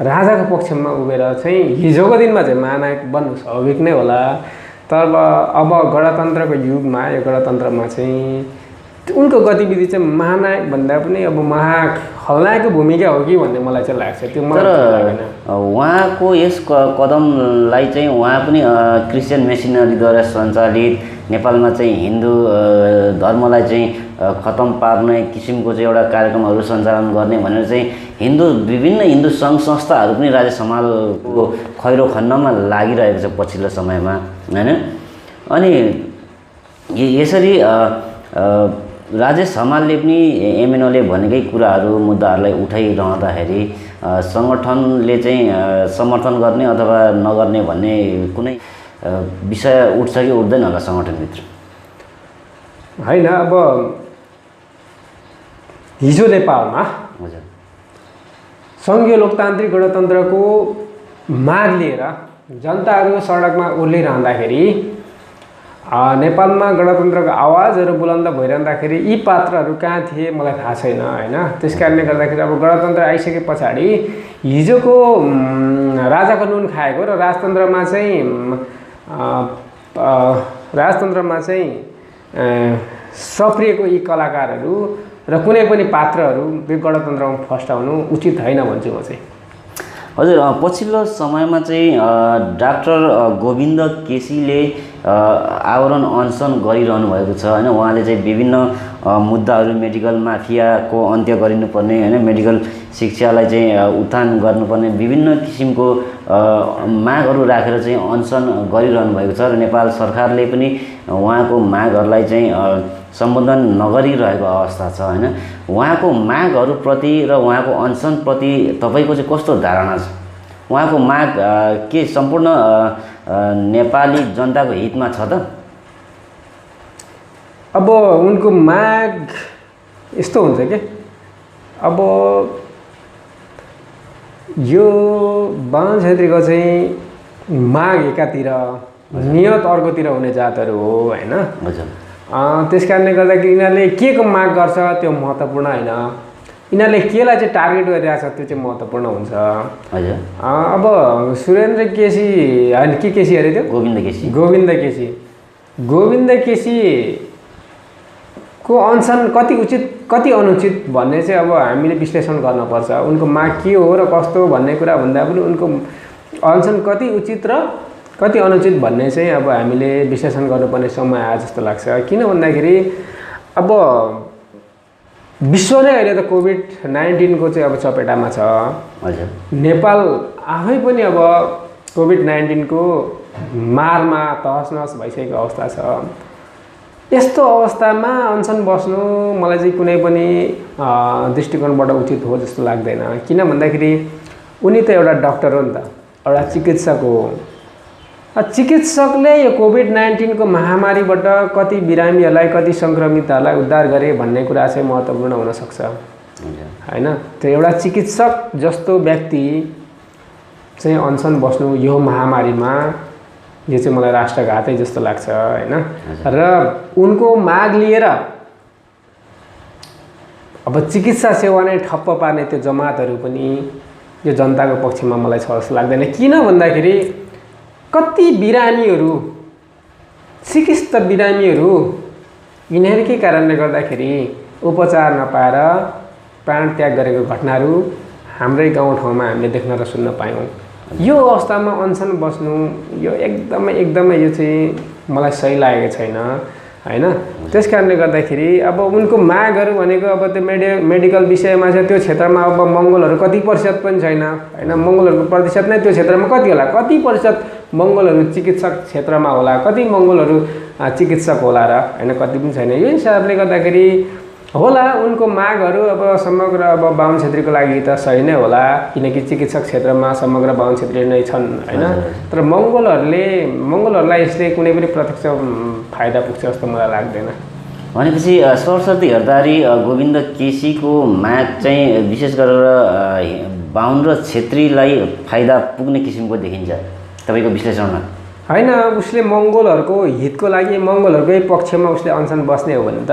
राजाको पक्षमा उभेर चाहिँ हिजोको दिनमा चाहिँ महानायक बन्नु स्वाभाविक नै होला। तर अब गणतन्त्रको युगमा यो गणतन्त्रमा चाहिँ उनको गतिविधि चाहिँ महानायक भन्दा पनि अब खलनायकको भूमिका हो कि भन्ने मलाई चाहिँ लाग्छ। त्यो मलाई लागेन। उहाँको यस कदमलाई चाहिँ उहाँ पनि क्रिस्चियन मिसनरीद्वारा सञ्चालित नेपालमा चाहिँ हिन्दू धर्मलाई चाहिँ खतम पार्ने किसिमको चाहिँ एउटा कार्यक्रमहरू सञ्चालन गर्ने भनेर चाहिँ विभिन्न हिन्दू सङ्घ संस्थाहरू पनि राजेश हमालको खैरो खन्नमा लागिरहेको छ पछिल्लो समयमा होइन। अनि यसरी राजेश हमालले पनि एमएनओले भनेकै कुराहरू मुद्दाहरूलाई उठाइरहँदाखेरि सङ्गठनले चाहिँ समर्थन गर्ने अथवा नगर्ने भन्ने कुनै विषय उठ्छ कि उठ्दैन होला सङ्गठनभित्र होइन। अब हिजो नेपालमा सङ्घीय लोकतान्त्रिक गणतन्त्रको माग लिएर जनताहरू सडकमा उर्लिरहँदाखेरि नेपालमा गणतन्त्रको आवाजहरू बुलन्द भइरहँदाखेरि यी पात्रहरू कहाँ थिए मलाई थाहा छैन होइन। त्यस कारणले गर्दाखेरि अब गणतन्त्र आइसके पछाडि हिजोको राजाको नुन खाएको र राजतन्त्रमा चाहिँ सप्रिएको यी कलाकारहरू र कुनै पनि पात्रहरू त्यो गणतन्त्रमा फस्टाउनु उचित होइन भन्छु म चाहिँ। हजुर, पछिल्लो समयमा चाहिँ डाक्टर गोविन्द केसीले आवरण अनसन गरिरहनु भएको छ होइन। उहाँले चाहिँ विभिन्न मुद्दाहरू मेडिकल माफियाको अन्त्य गरिनुपर्ने होइन, मेडिकल शिक्षालाई चाहिँ उत्थान गर्नुपर्ने विभिन्न किसिमको मागहरू राखेर चाहिँ अनसन गरिरहनु भएको छ र नेपाल सरकारले पनि उहाँको मागहरूलाई चाहिँ सम्बोधन नगरिरहेको अवस्था छ होइन। उहाँको मागहरूप्रति र उहाँको अनसनप्रति तपाईँको चाहिँ कस्तो धारणा छ? उहाँको माग के सम्पूर्ण नेपाली जनताको हितमा छ त? अब उनको माग यस्तो हुन्छ कि अब यो बाहुन छेत्रीको चाहिँ माग एकातिर नियत अर्कोतिर हुने जातहरू हो होइन। त्यस कारणले गर्दाखेरि यिनीहरूले के को माग गर्छ त्यो महत्त्वपूर्ण होइन, यिनीहरूले केलाई चाहिँ टार्गेट गरिरहेछ त्यो चाहिँ महत्त्वपूर्ण हुन्छ। अब सुरेन्द्र केसी होइन के केसी अरे त्यो गोविन्द केसीको अनसन कति उचित कति अनुचित भन्ने चाहिँ अब हामीले विश्लेषण गर्नुपर्छ। उनको माग के हो र कस्तो भन्ने कुरा भन्दा पनि उनको अनसन कति उचित र कति अनुचित भन्ने चाहिँ अब हामीले विश्लेषण गर्नुपर्ने समय आयो जस्तो लाग्छ। किन भन्दाखेरि अब विश्व नै अहिले त कोभिड-19 को चाहिँ अब चपेटामा छ। नेपाल आफै पनि अब कोभिड-19 को मारमा तहस-नहस भइसकेको अवस्था छ। यस्तो अवस्थामा अनसन बस्नु मलाई चाहिँ कुनै पनि दृष्टिकोणबाट उचित हो जस्तो लाग्दैन। किन भन्दाखेरि उनी त एउटा डाक्टर हो नि त, एउटा चिकित्सक हो। चिकित्सकले यो कोभिड-19 को महामारीबाट कति बिरामीहरूलाई कति सङ्क्रमितहरूलाई उद्धार गरे भन्ने कुरा चाहिँ महत्त्वपूर्ण हुनसक्छ होइन। त्यो एउटा चिकित्सक जस्तो व्यक्ति चाहिँ अनसन बस्नु यो महामारीमा यो चाहिँ मलाई राष्ट्रघातै जस्तो लाग्छ हैन। र उनको माग लिएर अब चिकित्सा सेवा नै ठप्प पार्ने त्यो जमातहरू पनि यो जनताको पक्षमा मलाई छ जस्तो लाग्दैन। किन भन्दाखेरि कति बिरामीहरू, चिकित्सक बिरामीहरू यिनीहरूकै कारणले गर्दाखेरि उपचार नपाएर प्राण त्याग गरेको घटनाहरू हाम्रै गाउँठाउँमा हामीले देख्न र सुन्न पायौँ। यो अवस्थामा अनसन बस्नु यो एकदमै यो चाहिँ मलाई सही लागेको छैन हैन। त्यस कारणले गर्दाखेरि अब उनको मागहरू भनेको अब त्यो मेडिकल विषयमा चाहिँ त्यो क्षेत्रमा अब मङ्गोलहरू कति प्रतिशत पनि छैन हैन। मङ्गोलहरूको प्रतिशत नै त्यो क्षेत्रमा कति होला, कति प्रतिशत मङ्गोलहरू चिकित्सक क्षेत्रमा होला, कति मङ्गोलहरू चिकित्सक होला र हैन, कति पनि छैन। यो हिसाबले गर्दाखेरि होला उनको मागहरू अब समग्र अब बाहुन क्षेत्रीको लागि त सही नै होला, किनकि चिकित्सक क्षेत्रमा समग्र बाहुन क्षेत्री नै छन् हैन। तर मङ्गोलहरूलाई यसले कुनै पनि प्रत्यक्ष फाइदा पुग्छ जस्तो मलाई लाग्दैन। भनेपछि सरस्वती हरदारी गोविन्द केसीको माग चाहिँ विशेष गरेर बाहुन र क्षेत्रीलाई फाइदा पुग्ने किसिमको देखिन्छ तपाईँको विश्लेषणमा? होइन, उसले मङ्गोलहरूको हितको लागि मङ्गोलहरूकै पक्षमा उसले अनसन बस्ने हो भने त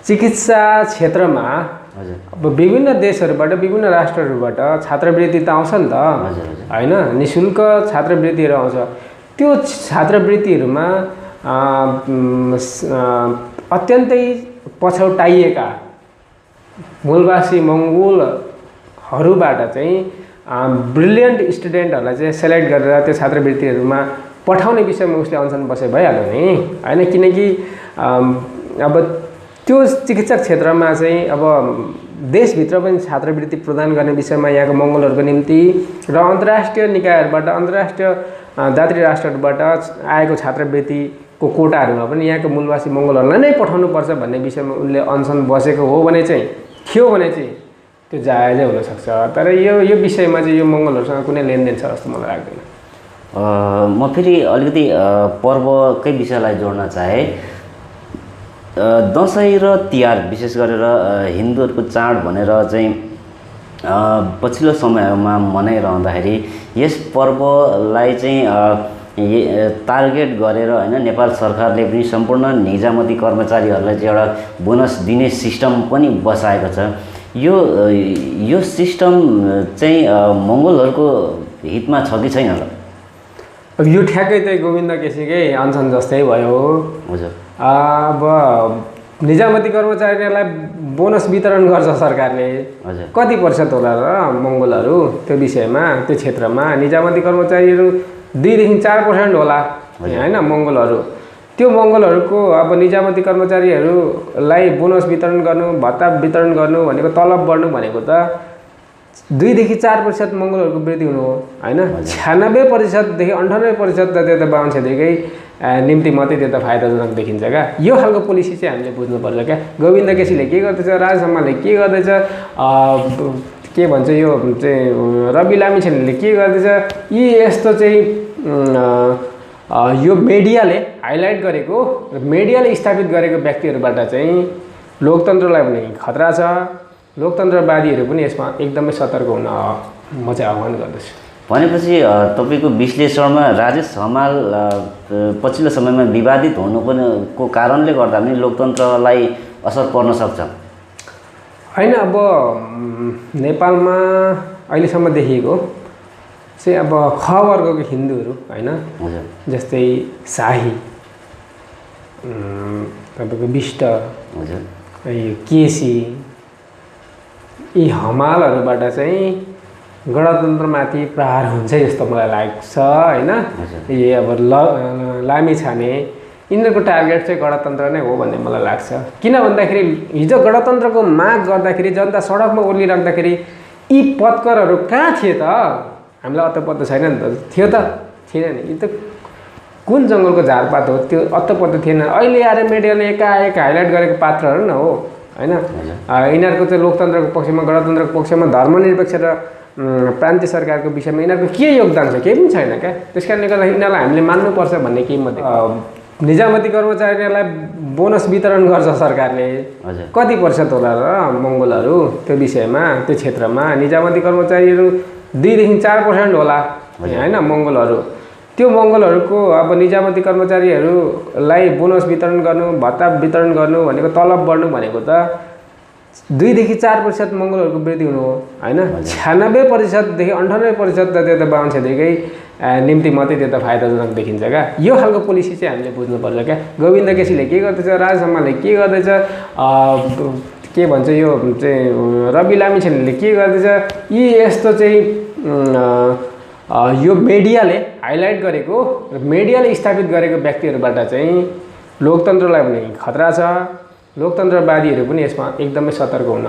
चिकित्सा क्षेत्रमा अब विभिन्न देशहरूबाट विभिन्न राष्ट्रहरूबाट छात्रवृत्ति त आउँछ नि त हैन, निःशुल्क छात्रवृत्तिहरू आउँछ। त्यो छात्रवृत्तिहरूमा अत्यन्तै पछौटाइएका मूलवासी मङ्गोलहरूबाट चाहिँ ब्रिलियन्ट स्टुडेन्टहरूलाई चाहिँ सेलेक्ट गरेर त्यो छात्रवृत्तिहरूमा पठाउने विषयमा उसले अनसन बसे भइहाल्यो नि हैन। किनकि अब त्यो चिकित्सक क्षेत्रमा चाहिँ अब देशभित्र पनि छात्रवृत्ति प्रदान गर्ने विषयमा यहाँको मङ्गोलहरूको निम्ति र अन्तर्राष्ट्रिय निकायहरूबाट, अन्तर्राष्ट्रिय दात्री राष्ट्रहरूबाट आएको छात्रवृत्तिको कोटाहरूमा पनि यहाँको मूलवासी मङ्गोलहरूलाई नै पठाउनुपर्छ भन्ने विषयमा उनले अनसन बसेको हो भने चाहिँ त्यो जायजै हुनसक्छ। तर यो विषयमा चाहिँ यो मङ्गोलहरूसँग कुनै लेनदेन छ जस्तो मलाई लाग्दैन। म फेरि अलिकति पर्वकै विषयलाई जोड्न चाहे। दसैँ र तिहार विशेष गरेर हिन्दूहरूको चाड भनेर चाहिँ पछिल्लो समयमा मनाइरहँदाखेरि यस पर्वलाई चाहिँ टार्गेट गरेर हैन नेपाल सरकारले पनि सम्पूर्ण निजामती कर्मचारीहरूलाई चाहिँ एउटा बोनस दिने सिस्टम पनि बसाएको छ। यो सिस्टम चाहिँ मङ्गोलहरूको हितमा छ कि छैन ल? अब यो ठ्याक्कै चाहिँ गोविन्द केसीकै अनसन जस्तै भयो। हजुर, अब निजामती कर्मचारीहरूलाई बोनस वितरण गर्छ सरकारले, कति प्रतिशत होला र मङ्गोलहरू त्यो विषयमा, त्यो क्षेत्रमा निजामती कर्मचारीहरू 2 देखि 4% होला हैन मङ्गोलहरू। त्यो मङ्गोलहरूको अब निजामती कर्मचारीहरूलाई बोनस वितरण गर्नु, भत्ता वितरण गर्नु भनेको, तलब बढ्नु भनेको त 2 देखि 4% मङ्गोलहरूको वृद्धि हुनु हो हैन। 96% देखि 98% त त्यो त बाहुन क्षेत्रीकै निम्ति मात्रै त्यो त फाइदाजनक देखिन्छ क्या। यो खालको पोलिसी चाहिँ हामीले बुझ्नुपर्छ क्या। गोविन्द केसीले के गर्दैछ, राजेश हमालले के गर्दैछ, के भन्छ यो चाहिँ रवि लामिछानेले के गर्दैछ, यी यस्तो चाहिँ यो मिडियाले हाइलाइट गरेको, मिडियाले स्थापित गरेको व्यक्तिहरूबाट चाहिँ लोकतन्त्रलाई पनि खतरा छ। लोकतन्त्रवादीहरू पनि यसमा एकदमै सतर्क हुन म चाहिँ आह्वान गर्दछु। भनेपछि तपाईँको विश्लेषणमा राजेश हमाल पछिल्लो समयमा विवादित हुनुको कारणले गर्दा पनि लोकतन्त्रलाई असर पर्न सक्छ हैन। अब नेपालमा अहिलेसम्म देखिएको चाहिँ अब ख वर्गको हिन्दूहरू हैन, जस्तै शाही, तपाईँको विष्ट, केसी, यी हमालहरूबाट चाहिँ गणतन्त्रमाथि प्रहार हुन्छ जस्तो मलाई लाग्छ हैन। यी अब लामिछाने यिनीहरूको टार्गेट चाहिँ गणतन्त्र नै हो भन्ने मलाई लाग्छ। किन भन्दाखेरि हिजो गणतन्त्रको माग गर्दाखेरि जनता सडकमा ओर्लिराख्दाखेरि यी पत्करहरू कहाँ थिए त? हामीलाई अत्तो छैन नि त। थियो त? थिएन नि। यी त कुन जङ्गलको झारपात हो, त्यो अत्तो थिएन। अहिले आएर मिडियाले एकाएक हाइलाइट गरेको पात्रहरू न हो हैन। यिनीहरूको चाहिँ लोकतन्त्रको पक्षमा, गणतन्त्रको पक्षमा, धर्मनिरपेक्ष र प्रान्तीय सरकारको विषयमा यिनीहरूको के योगदान छ? केही पनि छैन क्या। त्यस कारणले गर्दा यिनीहरूलाई हामीले मान्नुपर्छ भन्ने केही मात्रै। निजामती कर्मचारीहरूलाई बोनस वितरण गर्छ सरकारले, कति प्रतिशत होला र मङ्गोलहरू त्यो विषयमा, त्यो क्षेत्रमा निजामती कर्मचारीहरू 2 देखि 4% होला होइन मङ्गोलहरू। त्यो मङ्गोलहरूको अब निजामती कर्मचारीहरूलाई बोनस वितरण गर्नु, भत्ता वितरण गर्नु भनेको, तलब बढ्नु भनेको त 2 देखि 4% मङ्गोलहरूको वृद्धि हुनु हो होइन। 96%देखि 98% त त्यो त बाहुन छेत्रीकै निम्ति मात्रै त्यो त फाइदाजनक देखिन्छ क्या। यो खालको पोलिसी चाहिँ हामीले बुझ्नुपर्छ क्या। गोविन्द केसीले के गर्दैछ, राज शर्माले के गर्दैछ, के भन्छ यो चाहिँ रवि लामिछानेले के गर्दैछ, यी यस्तो चाहिँ यो मिडियाले हाइलाइट गरेको, मिडियाले स्थापित गरेको व्यक्तिहरूबाट चाहिँ लोकतन्त्रलाई पनि खतरा छ। लोकतन्त्रवादीहरू पनि यसमा एकदमै सतर्क हुन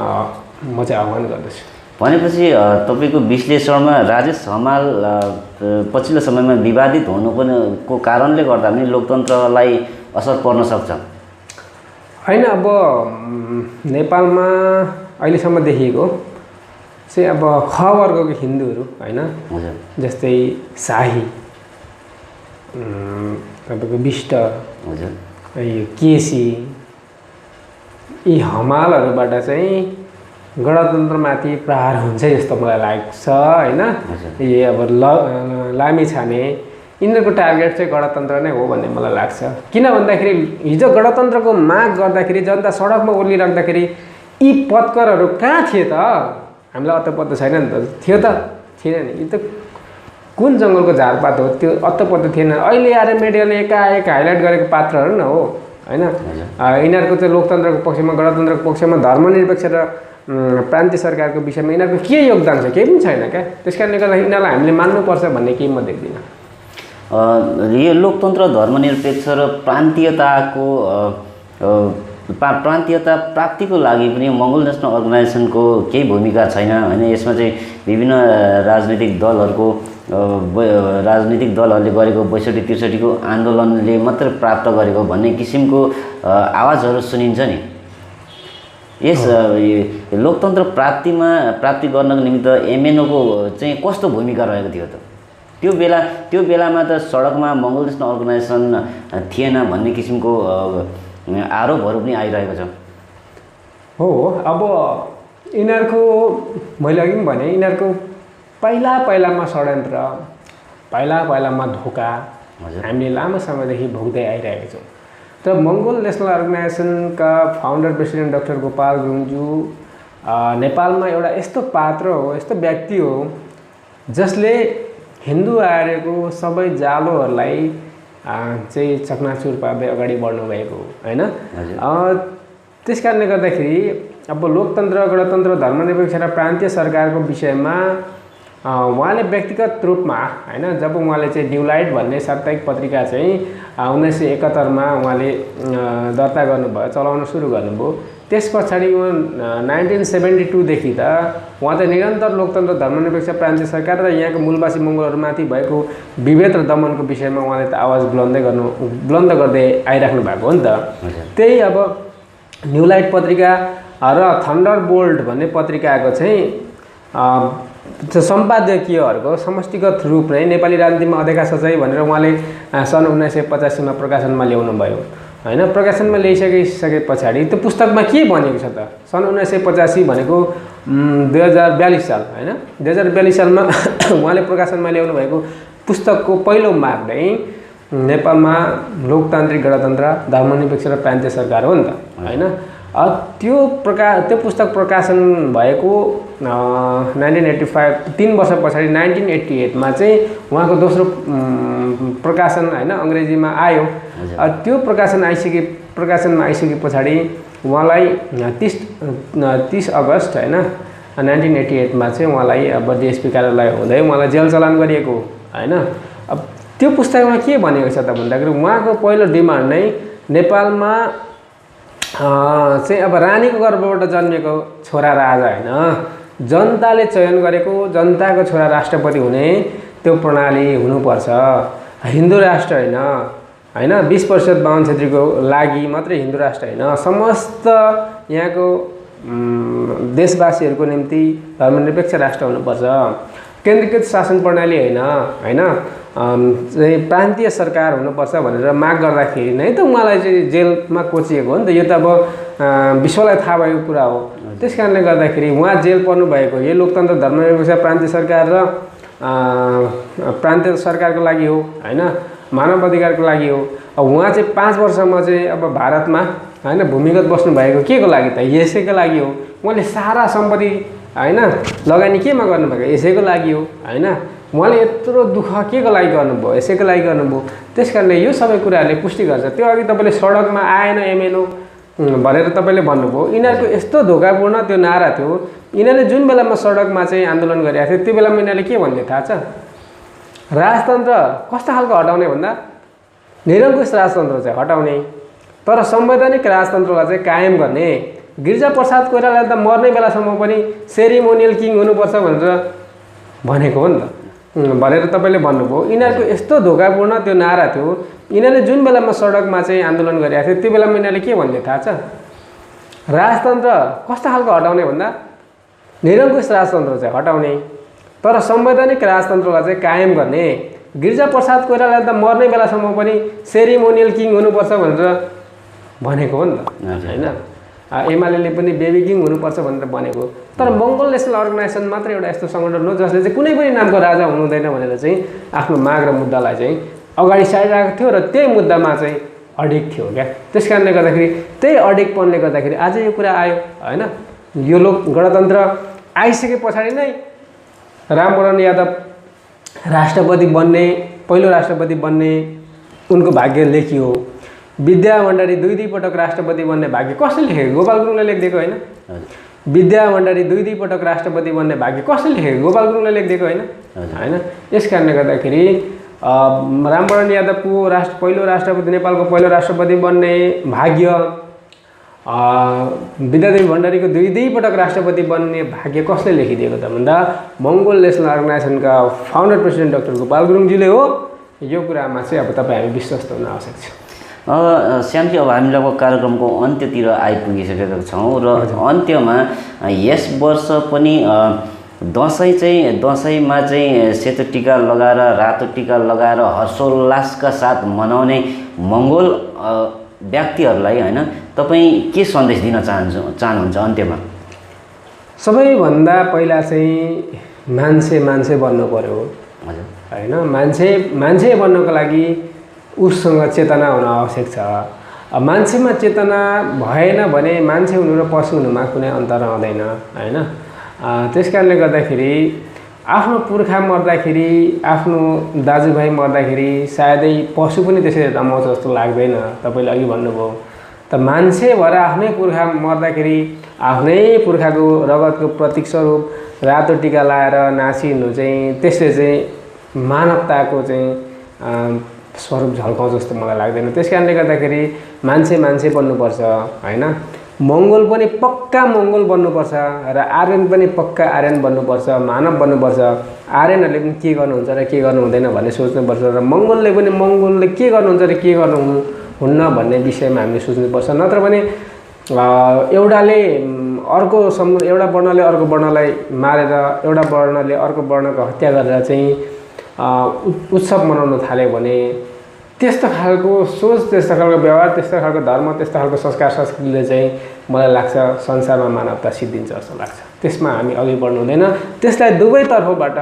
म चाहिँ आह्वान गर्दछु। भनेपछि तपाईँको विश्लेषणमा राजेश हमाल पछिल्लो समयमा विवादित हुनुको कारणले गर्दा पनि लोकतन्त्रलाई असर पर्न सक्छ होइन। अब नेपालमा अहिलेसम्म देखिएको चाहिँ अब ख वर्गको हिन्दूहरू होइन, जस्तै शाही, तपाईँको विष्ट, यो केसी, यी हमालहरूबाट चाहिँ गणतन्त्रमाथि प्रहार हुन्छ जस्तो मलाई लाग्छ होइन। यो अब लामिछाने यिनीहरूको टार्गेट चाहिँ गणतन्त्र नै हो भन्ने मलाई लाग्छ। किन भन्दाखेरि हिजो गणतन्त्रको माग गर्दाखेरि, जनता सडकमा ओर्लिराख्दाखेरि यी पत्करहरू कहाँ थिए त? हामीलाई अत्तो छैन नि त। थियो त? थिएन नि। यो त कुन जङ्गलको झारपात हो, त्यो अत्तो थिएन। अहिले आएर मिडियाले एकाएक हाइलाइट गरेको पात्रहरू न हो होइन। यिनीहरूको चाहिँ लोकतन्त्रको पक्षमा, गणतन्त्रको पक्षमा, धर्मनिरपेक्ष र प्रान्तीय सरकारको विषयमा यिनीहरूको के योगदान छ? केही पनि छैन क्या। त्यस कारणले गर्दा यिनीहरूलाई हामीले मान्नुपर्छ भन्ने केही म देख्दिनँ। यो लोकतन्त्र, धर्मनिरपेक्ष र प्रान्तीयताको प्रान्तीयता प्राप्तिको लागि पनि मङ्गोल नेसनल अर्गनाइजेसनको केही भूमिका छैन होइन। यसमा चाहिँ विभिन्न राजनीतिक दलहरूले गरेको 62-63 आन्दोलनले मात्र प्राप्त गरेको भन्ने किसिमको आवाजहरू सुनिन्छ नि। यस लोकतन्त्र प्राप्ति गर्नको निमित्त एमएनओको चाहिँ कस्तो भूमिका रहेको थियो त? त्यो बेलामा त सडकमा मङ्गोल नेसनल अर्गनाइजेसन थिएन भन्ने किसिमको आरोपहरू पनि आइरहेको छ। हो, अब यिनीहरूको मैले अघि पनि भने, यिनीहरूको पहिलामा षड्यन्त्र, पहिलामा धोका हामीले लामो समयदेखि भोग्दै आइरहेको छौँ। तर मङ्गोल नेसनल अर्गनाइजेसनका फाउन्डर प्रेसिडेन्ट डाक्टर गोपाल गुरुङज्यू नेपालमा एउटा यस्तो पात्र हो, यस्तो व्यक्ति हो जसले हिन्दू आर्यको सबै जालोहरूलाई चाहिँ चकनाचुर पार्दै अगाडि बढ्नु भएको होइन। त्यस कारणले गर्दाखेरि अब लोकतन्त्र, गणतन्त्र, धर्मनिरपेक्ष र प्रान्तीय सरकारको विषयमा उहाँले व्यक्तिगत रूपमा होइन, जब उहाँले चाहिँ न्यू लाइट भन्ने साप्ताहिक पत्रिका चाहिँ 1971मा उहाँले दर्ता गर्नुभयो, चलाउन सुरु गर्नुभयो। त्यस पछाडि 1972देखि त उहाँ चाहिँ निरन्तर लोकतन्त्र, धर्मनिरपेक्ष, प्रान्तीय सरकार र यहाँको मूलवासी मङ्गोलहरूमाथि भएको विभेद र दमनको विषयमा उहाँले त आवाज बुलन्द गर्दै आइराख्नु भएको हो नि त। त्यही अब न्यू लाइट पत्रिका र थन्डर बोल्ट भन्ने पत्रिकाको चाहिँ सम्पादकीयहरूको समष्टिगत रूप नै नेपाली राजनीतिमा अधेका सचाइ भनेर उहाँले सन् 1985मा प्रकाशनमा ल्याउनु भयो होइन। प्रकाशनमा ल्याइसके पछाडि त्यो पुस्तकमा के भनेको छ त? सन् 1985 भनेको 2042 साल होइन। 2042 सालमा उहाँले प्रकाशनमा ल्याउनु भएको पुस्तकको पहिलो माग नै नेपालमा लोकतान्त्रिक, गणतन्त्र, धर्मनिरपेक्ष र प्रान्तीय सरकार हो नि त होइन। त्यो पुस्तक प्रकाशन भएको 1985, 3 वर्ष पछाडि 1988मा चाहिँ उहाँको दोस्रो प्रकाशन होइन अङ्ग्रेजीमा आयो। त्यो प्रकाशनमा आइसके पछाडि उहाँलाई 30 अगस्त होइन 1988मा चाहिँ उहाँलाई अब डिएसपी कार्यालय हुँदै उहाँलाई जेल चलान गरिएको होइन। अब त्यो पुस्तकमा के भनेको छ त भन्दाखेरि उहाँको पहिलो डिमान्ड नै नेपालमा चाहिँ अब रानीको गर्भबाट जन्मेको छोरा राजा होइन, जनताले चयन गरेको जनताको छोरा राष्ट्रपति हुने त्यो प्रणाली हुनुपर्छ। हिन्दू राष्ट्र होइन 20% बाहुन क्षेत्रीको लागि मात्रै हिन्दू राष्ट्र होइन, समस्त यहाँको देशवासीहरूको निम्ति धर्मनिरपेक्ष राष्ट्र हुनुपर्छ। केन्द्रीकृत शासन प्रणाली होइन चाहिँ प्रान्तीय सरकार हुनुपर्छ भनेर माग गर्दाखेरि नै त उहाँलाई चाहिँ जेलमा कोचिएको हो नि त। यो त अब विश्वलाई थाहा भएको कुरा हो। त्यस कारणले गर्दाखेरि उहाँ जेल पर्नु भएको यो लोकतन्त्र, धर्मनिरपेक्ष, प्रान्तीय सरकार र प्रान्तीय सरकारको लागि हो होइन, मानव अधिकारको लागि हो। अब उहाँ चाहिँ 5 वर्षमा चाहिँ अब भारतमा होइन भूमिगत बस्नुभएको के को लागि त? यसैको लागि हो। उहाँले सारा सम्पत्ति होइन लगानी केमा गर्नुभएको? यसैको लागि हो होइन। उहाँले यत्रो दुःख के को लागि गर्नुभयो? यसैको लागि गर्नुभयो। त्यस कारणले यो सबै कुराहरूले पुष्टि गर्छ। त्यो अघि तपाईँले सडकमा आएन एमएनओ भनेर तपाईँले भन्नुभयो, यिनीहरूको यस्तो धोकापूर्ण त्यो नारा थियो। यिनीहरूले जुन बेलामा सडकमा चाहिँ आन्दोलन गरिरहेको थियो त्यो बेलामा यिनीहरूले के भन्ने थाहा छ? राजतन्त्र कस्तो खालको हटाउने भन्दा निरङ्कुश राजतन्त्र चाहिँ हटाउने, तर संवैधानिक राजतन्त्रलाई चाहिँ कायम गर्ने। गिरिजाप्रसाद कोइरालाले त मर्ने बेलासम्म पनि सेरिमोनियल किङ हुनुपर्छ भनेर भनेको हो नि त भनेर तपाईँले भन्नुभयो। यिनीहरूको यस्तो धोकापूर्ण त्यो नारा थियो। यिनीहरूले जुन बेलामा सडकमा चाहिँ आन्दोलन गरिरहेको थियो त्यो बेलामा यिनीहरूले के भन्ने थाहा छ? राजतन्त्र कस्तो खालको हटाउने भन्दा निरङ्कुश राजतन्त्र चाहिँ हटाउने, तर संवैधानिक राजतन्त्रलाई चाहिँ कायम गर्ने। गिरिजाप्रसाद कोइरालाले त मर्ने बेलासम्म पनि सेरिमोनियल किङ हुनुपर्छ भनेर भनेको हो नि त होइन। एमाले पनि बेबी किङ हुनुपर्छ भनेर भनेको। तर मङ्गोल नेसनल अर्गनाइजेसन मात्र एउटा यस्तो सङ्गठन हो जसले चाहिँ कुनै पनि नामको राजा हुनु हुँदैन भनेर चाहिँ आफ्नो माग र मुद्दालाई चाहिँ अगाडि सारिरहेको थियो र त्यही मुद्दामा चाहिँ अडिग थियो क्या। त्यस कारणले गर्दाखेरि त्यही अडिगपनले गर्दाखेरि आज यो कुरा आयो होइन। यो लोक गणतन्त्र आइसके पछाडि नै रामवरण यादव राष्ट्रपति बन्ने, पहिलो राष्ट्रपति बन्ने उनको भाग्य लेखियो। विद्या भण्डारी दुई पटक राष्ट्रपति बन्ने भाग्य कसले लेखेको? गोपाल गुरुङले लेखिदिएको होइन। विद्या भण्डारी दुई पटक राष्ट्रपति बन्ने भाग्य कसले लेखेको? गोपाल गुरुङले लेखिदिएको होइन होइन। यस कारणले गर्दाखेरि रामवरण यादवको पहिलो राष्ट्रपति, नेपालको पहिलो राष्ट्रपति बन्ने भाग्य, विद्यादेवी भण्डारीको दुई पटक राष्ट्रपति बन्ने भाग्य कसले लेखिदिएको त भन्दा मङ्गोल नेसनल अर्गनाइजेसनका फाउन्डर प्रेसिडेन्ट डाक्टर गोपाल गुरुङजीले हो। यो कुरामा चाहिँ अब तपाईँ हामी विश्वस्त हुन आवश्यक छ। श्यामजी, अब हामी लगभग कार्यक्रमको अन्त्यतिर आइपुगिसकेका छौँ र अन्त्यमा यस वर्ष पनि दसैँमा चाहिँ सेतो टिका लगाएर, रातो टिका लगाएर हर्षोल्लासका साथ मनाउने मङ्गोल व्यक्तिहरूलाई होइन तपाईँ के सन्देश दिन चाहनुहुन्छ अन्त्यमा? सबैभन्दा पहिला चाहिँ मान्छे बन्नु पर्यो होइन। मान्छे बन्नको लागि उससँग चेतना हुन आवश्यक छ। अब मान्छेमा चेतना भएन भने मान्छे हुनु र पशु हुनुमा कुनै अन्तर आउँदैन होइन। त्यस कारणले गर्दाखेरि आफ्नो पुर्खा मर्दाखेरि, आफ्नो दाजुभाइ मर्दाखेरि सायदै पशु पनि त्यसरी रमाउँछ जस्तो लाग्दैन। तपाईँले अघि भन्नुभयो त मान्छे भएर आफ्नै पुर्खा मर्दाखेरि आफ्नै पुर्खाको रगतको प्रतीक स्वरूप रातो टिका लाएर नाचिनु चाहिँ त्यसले चाहिँ मानवताको चाहिँ स्वरूप झल्काउँछ जस्तो मलाई लाग्दैन। त्यस कारणले गर्दाखेरि मान्छे बन्नुपर्छ होइन। मङ्गोल पनि पक्का मङ्गोल बन्नुपर्छ र आर्यन पनि पक्का आर्यन बन्नुपर्छ, मानव बन्नुपर्छ। आर्यनहरूले पनि के गर्नुहुन्छ र के गर्नु हुँदैन भन्ने सोच्नुपर्छ र मङ्गोलले के गर्नुहुन्छ र के गर्नुहुन्न भन्ने विषयमा हामीले सोच्नुपर्छ। नत्र भने एउटा वर्णले अर्को वर्णलाई मारेर, एउटा वर्णले अर्को वर्णको हत्या गरेर चाहिँ उत्सव मनाउन थाल्यो भने त्यस्तो खालको सोच, त्यस्तो खालको व्यवहार, त्यस्तो खालको धर्म, त्यस्तो खालको संस्कार संस्कृतिले चाहिँ मलाई लाग्छ संसारमा मानवता सिद्धिन्छ जस्तो लाग्छ। त्यसमा हामी अघि बढ्नु हुँदैन। त्यसलाई दुवैतर्फबाट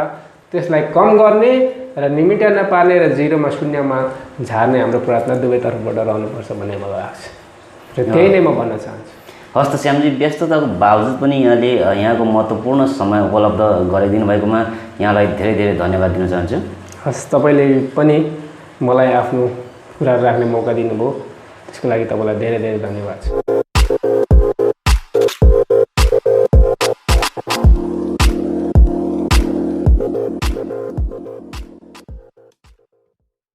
त्यसलाई कम गर्ने र निमिट्या नपार्ने र जिरोमा शून्यमा झार्ने हाम्रो प्रार्थना दुवैतर्फबाट रहनुपर्छ भन्ने मलाई लाग्छ र त्यही नै म भन्न चाहन्छु। हस् त श्यामजी, व्यस्तताको बावजुद पनि यहाँले यहाँको महत्त्वपूर्ण समय उपलब्ध गराइदिनु भएकोमा यहाँलाई धेरै धेरै धन्यवाद दिन चाहन्छु। हस्, तपाईँले पनि मलाई आफ्नो कुरा राख्ने मौका दिनुभयो, त्यसको लागि तपाईँलाई धेरै धेरै धन्यवाद छ।